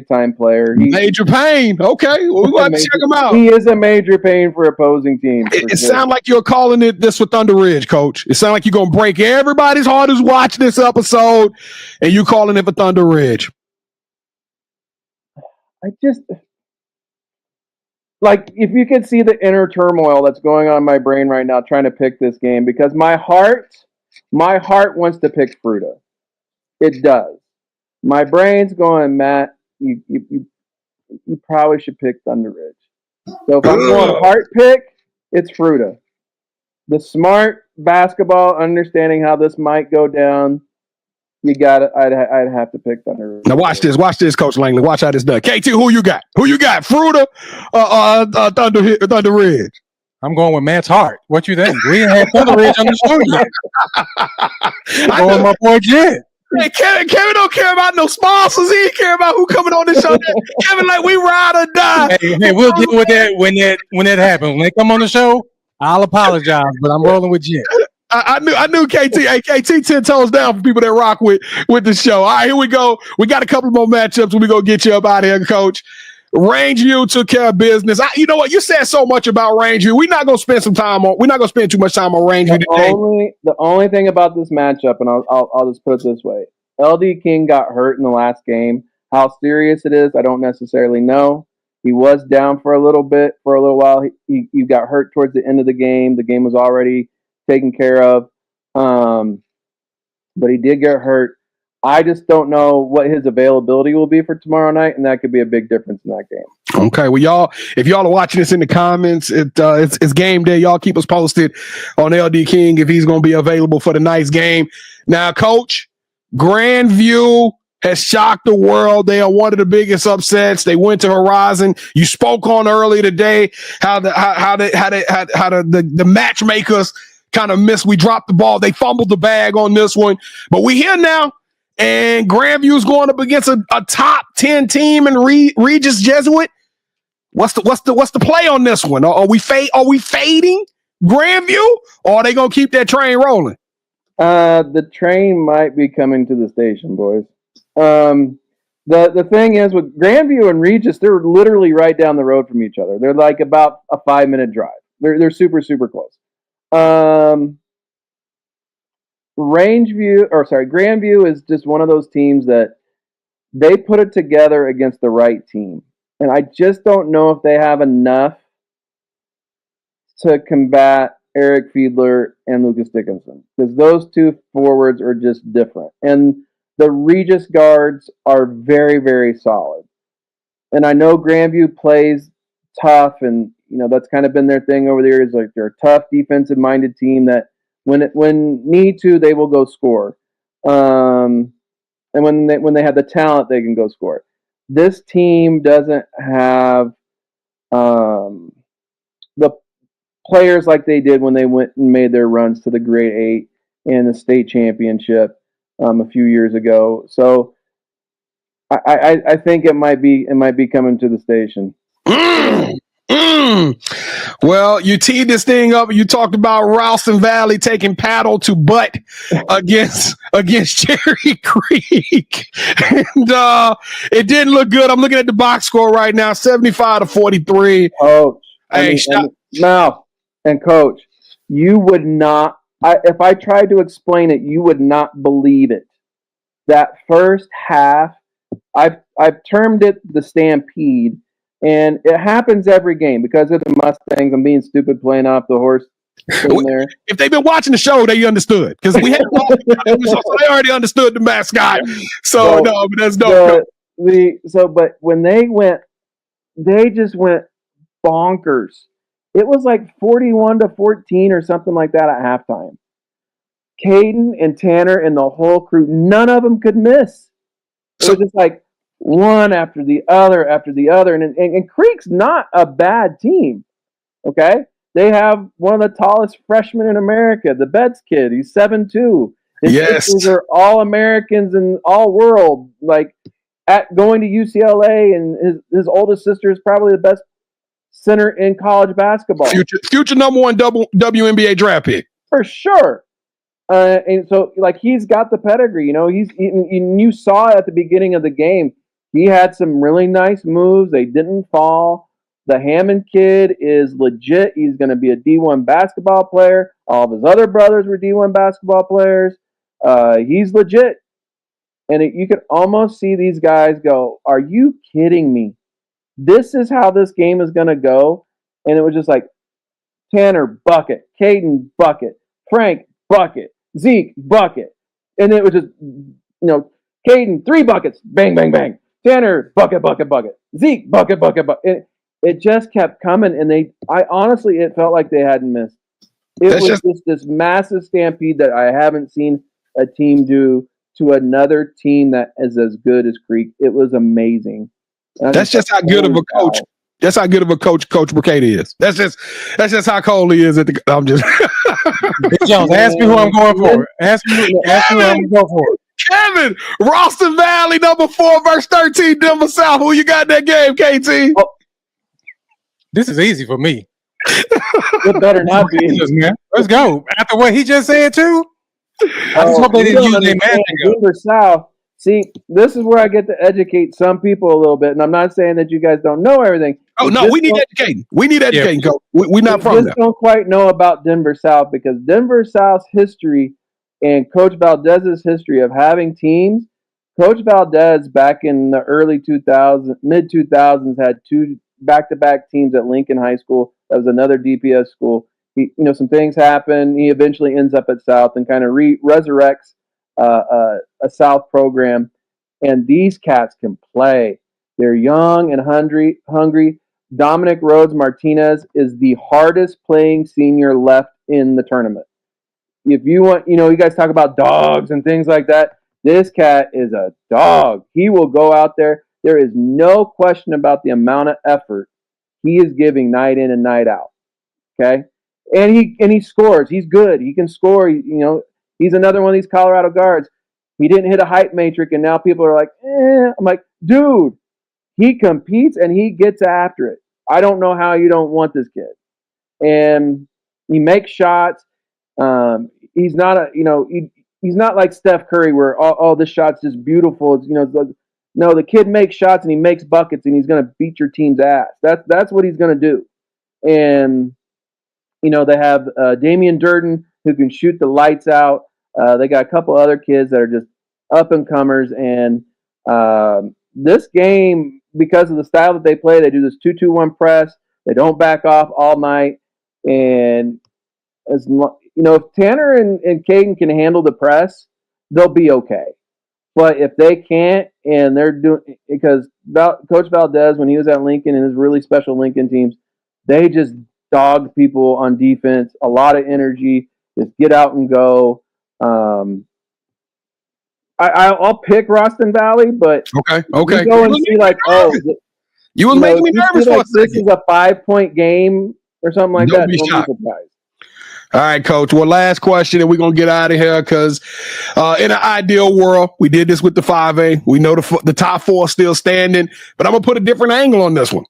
time player.
Major Payne. Okay, well, we're going to check him out.
He is a major pain for opposing teams.
It sounds like you're calling this with Thunder Ridge, Coach. It sounds like you're going to break everybody's heart who's watching this episode, and you calling it for Thunder Ridge.
If you could see the inner turmoil that's going on in my brain right now trying to pick this game, because my heart wants to pick Fruta. It does. My brain's going, Matt, you probably should pick Thunder Ridge. So if I'm going heart pick, it's Fruta. The smart basketball, understanding how this might go down, I'd have to pick Thunder Ridge.
Now watch this, Coach Langley. Watch how this done. KT, who you got? Fruta Thunder Ridge?
I'm going with Matt's heart. What you think? We didn't have Thunder Ridge on the show yet. I'm going with my boy Jet.
Hey, Kevin don't care about no sponsors. He ain't care about who coming on this show. Kevin, like, we ride or die.
Hey, we'll deal with that when that happens. When they come on the show, I'll apologize, but I'm rolling with Jet.
I knew KT. Hey, KT 10 toes down for people that rock with the show. All right, here we go. We got a couple more matchups when we go get you up out of here, Coach. Rangeview took care of business. You know what? You said so much about Rangeview. We're not going to spend too much time on Rangeview today.
The only thing about this matchup, and I'll just put it this way: LD King got hurt in the last game. How serious it is, I don't necessarily know. He was down for a little while. He got hurt towards the end of the game. The game was already taken care of, but he did get hurt. I just don't know what his availability will be for tomorrow night, and that could be a big difference in that game.
Okay, well, if y'all are watching this in the comments, it's game day. Y'all keep us posted on LD King if he's going to be available for the night's game. Now, Coach, Grandview has shocked the world. They are one of the biggest upsets. They went to Horizon. You spoke on earlier today how the matchmakers kind of missed. We dropped the ball. They fumbled the bag on this one, but we here now. And Grandview's going up against a top 10 team in Regis Jesuit. What's the play on this one? Are we fading Grandview, or are they gonna keep that train rolling?
The train might be coming to the station, boys. The thing is with Grandview and Regis, they're literally right down the road from each other. They're like about a 5-minute drive. They're super, super close. Grandview is just one of those teams that they put it together against the right team. And I just don't know if they have enough to combat Eric Fiedler and Lucas Dickinson, because those two forwards are just different. And the Regis guards are very, very solid. And I know Grandview plays tough, and that's kind of been their thing over the years. Like, they're a tough defensive-minded team that when need to, they will go score. And when they have the talent, they can go score. This team doesn't have the players like they did when they went and made their runs to the Grade 8 and the state championship a few years ago. So I think it might be coming to the station.
Well, you teed this thing up. You talked about Ralston Valley taking paddle to butt against Cherry Creek, and it didn't look good. I'm looking at the box score right now, 75-43.
Coach,
and
Coach, you would not. If I tried to explain it, you would not believe it. That first half, I've termed it the Stampede. And it happens every game because of the Mustangs. I'm being stupid playing off the horse there.
If they've been watching the show, they understood because we had so they already understood the mascot. So no, but that's no.
But when they just went bonkers. It was like 41-14 or something like that at halftime. Caden and Tanner and the whole crew, none of them could miss. It was just like one after the other. And Creek's not a bad team. Okay, they have one of the tallest freshmen in America, the Betts kid. He's 7'2". His
Yes.
sisters are all Americans and all world. Like at going to UCLA, and his oldest sister is probably the best center in college basketball.
Future number one WNBA draft pick
for sure. And so, like, he's got the pedigree. You know, you saw at the beginning of the game, he had some really nice moves. They didn't fall. The Hammond kid is legit. He's going to be a D1 basketball player. All of his other brothers were D1 basketball players. He's legit. And you could almost see these guys go, are you kidding me? This is how this game is going to go. And it was just like, Tanner, bucket. Caden, bucket. Frank, bucket. Zeke, bucket. And it was just, Caden, 3 buckets. Bang, bang, bang. Tanner, bucket, bucket, bucket. Zeke, bucket, bucket, bucket. It just kept coming. And I honestly, it felt like they hadn't missed. It was just this massive stampede that I haven't seen a team do to another team that is as good as Creek. It was amazing.
That's just how good of a coach. That's how good of a coach Coach Mercado is. That's just how cold he is. I'm just.
Jones, ask me who I'm going for. Ask me who I'm going for.
Kevin, Ralston Valley, number 4 versus 13, Denver South. Who you got in that game, KT?
Oh, this is easy for me.
It better not be.
Let's go. After what he just said too. I just hope they didn't use their magic.
Denver South. See, this is where I get to educate some people a little bit, and I'm not saying that you guys don't know everything.
Oh no, we need educating. We need educating. Yeah. We're not from there.
Don't quite know about Denver South because Denver South's history and Coach Valdez's history of having teams. Coach Valdez back in the early 2000s, mid 2000s, had 2 back-to-back teams at Lincoln High School. That was another DPS school. Some things happen. He eventually ends up at South and kind of resurrects a South program. And these cats can play. They're young and hungry. Dominic Rhodes Martinez is the hardest playing senior left in the tournament. If you want, you guys talk about dogs and things like that. This cat is a dog. He will go out there. There is no question about the amount of effort he is giving night in and night out. Okay. And he scores. He's good. He can score. He's another one of these Colorado guards. He didn't hit a height matrix, and now people are like, I'm like, dude, he competes and he gets after it. I don't know how you don't want this kid. And he makes shots. He's not he's not like Steph Curry where this shot's just beautiful. It's, no, the kid makes shots and he makes buckets and he's going to beat your team's ass. That's what he's going to do. And they have Damian Durden who can shoot the lights out. They got a couple other kids that are just up and comers. And this game, because of the style that they play, they do this 2-2-1 press. They don't back off all night. And if Tanner and Caden can handle the press, they'll be okay. But if they can't, and they're doing, because Coach Valdez, when he was at Lincoln and his really special Lincoln teams, they just dogged people on defense, a lot of energy, just get out and go. I'll pick Ralston Valley, but
okay.
You go and see
you was making me nervous for a second.
This is a 5-point game or something like that. Don't be surprised.
All right, Coach. Well, last question, and we're going to get out of here because in an ideal world, we did this with the 5A. We know the top 4 is still standing, but I'm going to put a different angle on this one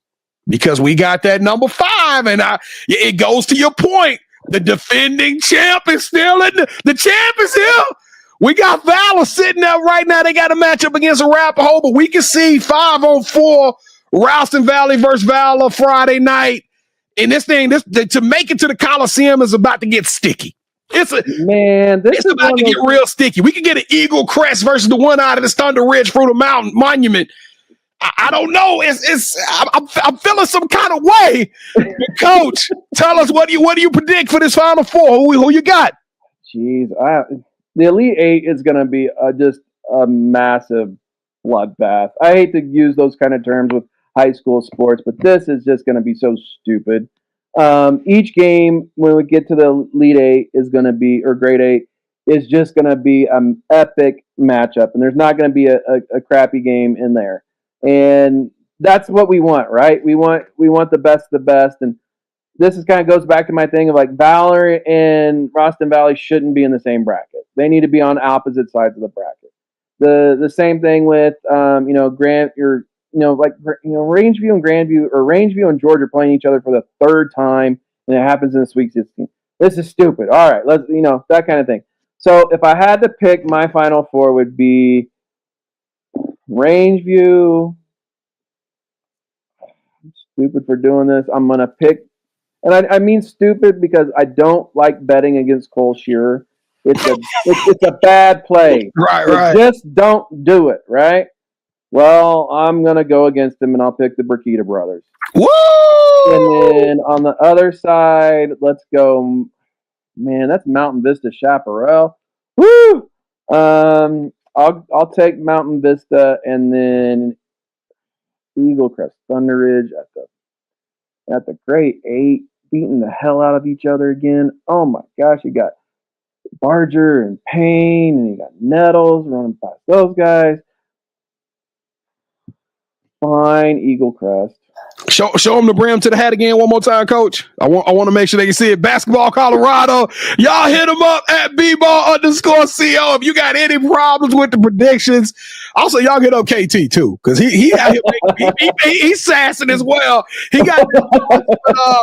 because we got that number 5, and it goes to your point. The defending champ is still in the champ is here. We got Valor sitting there right now. They got a matchup against Arapahoe, but we can see 5-on-4 Ralston Valley versus Valor Friday night. And this thing, to make it to the Coliseum is about to get sticky. It's about to get real sticky. We could get an Eagle Crest versus the one out of the Thunder Ridge Fruita Mountain Monument. I don't know. I'm feeling some kind of way. Coach, tell us what do you predict for this Final Four? Who you got?
Jeez, the Elite 8 is going to be just a massive bloodbath. I hate to use those kind of terms with high school sports, but this is just going to be so stupid. Each game when we get to the Elite 8 is going to be, or Grade 8, is just going to be an epic matchup, and there's not going to be a crappy game in there. And that's what we want, right? We want the best of the best. And this is kind of goes back to my thing of like Valor and Roston Valley shouldn't be in the same bracket. They need to be on opposite sides of the bracket. The same thing with Rangeview and Grandview, or Rangeview and Georgia playing each other for the third time, and it happens in the Sweet 16. This is stupid. All right, let's that kind of thing. So if I had to pick, my Final Four would be Rangeview. I'm stupid for doing this. I'm gonna pick, and I mean stupid because I don't like betting against Cole Shearer. It's a bad play.
Right.
Just don't do it. Right. Well, I'm gonna go against him, and I'll pick the Burkita brothers.
Woo!
And then on the other side, let's go. Man, that's Mountain Vista Chaparral. Woo! I'll take Mountain Vista, and then Eagle Crest Thunder Ridge at the Great 8, beating the hell out of each other again. Oh my gosh, you got Barger and Payne, and you got Nettles running past those guys. Fine, Eagle Crest.
Show them the brim to the hat again one more time, Coach. I want to make sure they can see it. Basketball Colorado. Y'all hit them up at bball_CO if you got any problems with the predictions. Also, y'all get up KT too, because he's sassing as well. He got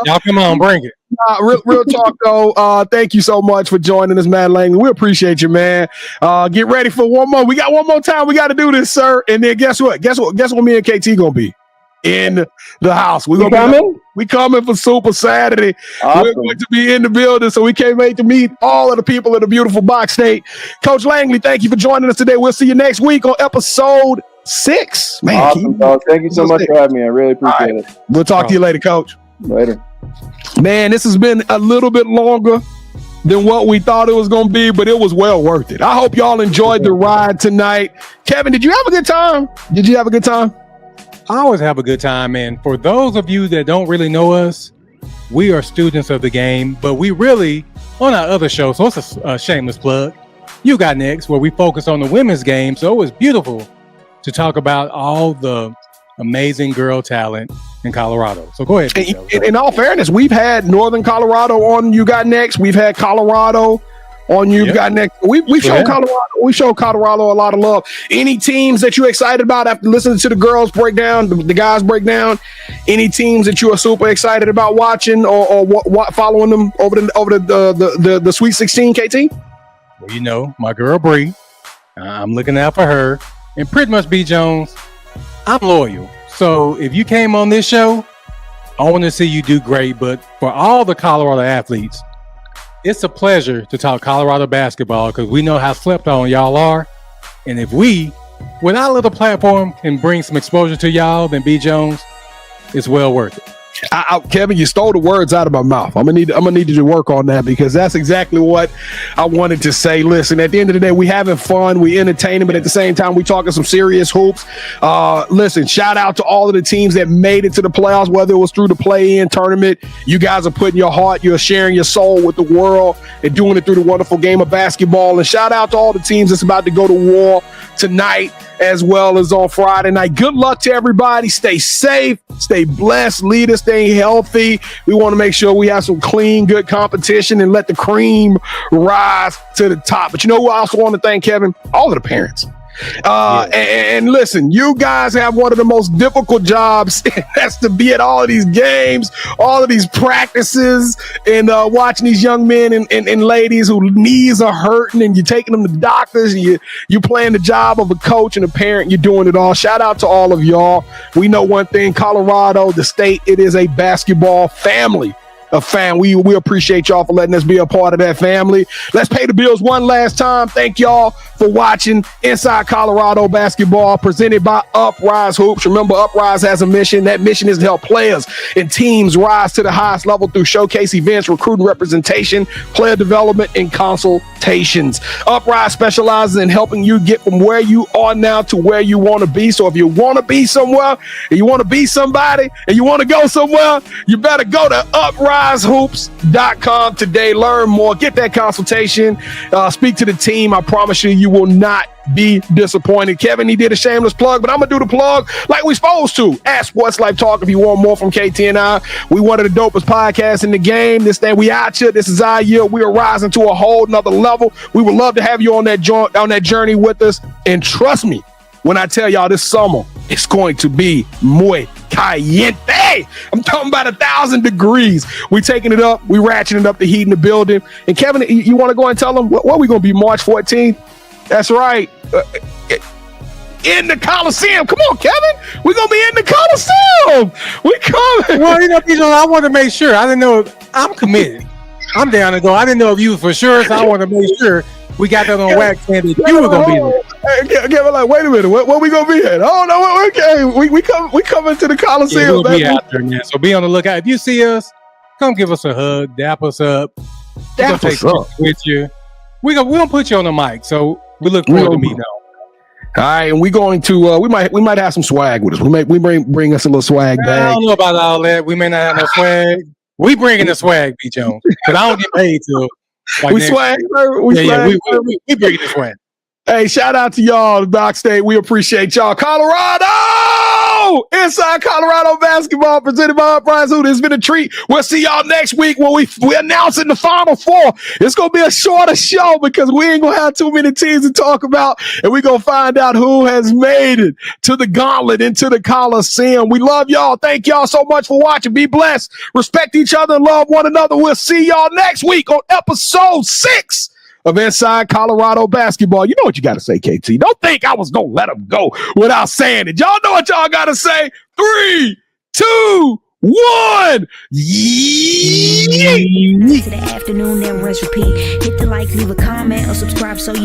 y'all come on, bring it.
Real talk though. Thank you so much for joining us, Matt Langley. We appreciate you, man. Get ready for one more. We got one more time. We got to do this, sir. And then guess what? Guess what me and KT gonna be in the house. We coming for Super Saturday. Awesome. We're going to be in the building, so we can't wait to meet all of the people in the beautiful Box State. Coach Langley, thank you for joining us today. We'll see you next week on episode 6. Man,
awesome, thank you so much for having me. I really appreciate it.
We'll talk to you later, Coach.
Later.
Man, this has been a little bit longer than what we thought it was going to be, but it was well worth it. I hope y'all enjoyed the ride tonight. Kevin, did you have a good time?
I always have a good time, and for those of you that don't really know us, we are students of the game, but we really, on our other show, so it's a shameless plug, You Got Next, where we focus on the women's game, so it was beautiful to talk about all the amazing girl talent in Colorado. So go ahead.
In all fairness, we've had Northern Colorado on You Got Next. We've had Colorado on You Got Next. We showed Colorado. We showed Colorado a lot of love. Any teams that you're excited about after listening to the girls break down, the guys break down? Any teams that you are super excited about watching or what following them over the Sweet 16, KT?
Well, my girl Bree. I'm looking out for her, and pretty much B Jones. I'm loyal. So if you came on this show, I want to see you do great. But for all the Colorado athletes, it's a pleasure to talk Colorado basketball because we know how slept on y'all are. And if we, with our little platform, can bring some exposure to y'all, then B Jones, it's well worth it.
Kevin, you stole the words out of my mouth. I'm gonna need you to work on that because that's exactly what I wanted to say. Listen, at the end of the day, we having fun, we entertaining, but at the same time, we talking some serious hoops. Listen, shout out to all of the teams that made it to the playoffs, whether it was through the play-in tournament. You guys are putting your heart, you're sharing your soul with the world and doing it through the wonderful game of basketball. And shout out to all the teams that's about to go to war tonight as well as on Friday night. Good luck to everybody. Stay safe, stay blessed, leaders, stay healthy. We want to make sure we have some clean, good competition and let the cream rise to the top. But I also want to thank, Kevin, all of the parents. And listen, you guys have one of the most difficult jobs. That's to be at all of these games, all of these practices, and watching these young men and ladies whose knees are hurting, and you're taking them to doctors, and you playing the job of a coach and a parent. You're doing it all. Shout out to all of y'all. We know one thing: Colorado, the state, it is a basketball family. A fan. We appreciate y'all for letting us be a part of that family. Let's pay the bills one last time. Thank y'all for watching Inside Colorado Basketball, presented by Uprise Hoops. Remember, Uprise has a mission. That mission is to help players and teams rise to the highest level through showcase events, recruiting representation, player development, and consultations. Uprise specializes in helping you get from where you are now to where you want to be. So if you want to be somewhere, and you want to be somebody, and you want to go somewhere, you better go to UpriseHoops.com today. Learn more. Get that consultation. Speak to the team. I promise you, you will not be disappointed. Kevin, he did a shameless plug, but I'm going to do the plug like we supposed to. Ask Sports Life Talk if you want more from KT and I. We one of the dopest podcasts in the game. This thing, we out here. This is our year. We are rising to a whole nother level. We would love to have you on that journey with us. And trust me, when I tell y'all this summer, it's going to be muy caliente. I'm talking about 1,000 degrees. We taking it up. We ratcheting up the heat in the building. And Kevin, you want to go and tell them what we going to be March 14th? That's right. In the Coliseum. Come on, Kevin. We're going to be in the Coliseum. We coming.
Well, I want to make sure. I didn't know. I'm committed. I'm down to go. I didn't know if you were for sure, so I want to make sure we got that on wax and that you were going to be there.
Kevin, like, wait a minute. What we going to be at? Oh, no. Okay. We coming to the Coliseum.
Yeah, we'll be out there, man. So be on the lookout. If you see us, come give us a hug. Dap us up. We're going to take pictures with you. We're going to put you on the mic. So we look forward to meeting you.
All right, and we're going to we might have some swag with us. We bring us a little swag bag.
I don't know about all that. We may not have no swag. We bringing the swag, B. Jones, because I don't get paid to. Like
we swag. We
bringing the swag.
Hey, shout out to y'all, Doc State. We appreciate y'all. Colorado! Inside Colorado basketball presented by Uprise Hoops. It's been a treat. We'll see y'all next week when we announcing the Final Four. It's going to be a shorter show because we ain't going to have too many teams to talk about, and we're going to find out who has made it to the gauntlet, into the Coliseum. We love y'all. Thank y'all so much for watching. Be blessed. Respect each other and love one another. We'll see y'all next week on episode 6 of Inside Colorado Basketball. You know what you got to say, KT. Don't think I was going to let them go without saying it. Y'all know what y'all got to say. 3, 2, 1.
To the afternoon, then rest repeat. Hit the like, leave a comment, or subscribe so you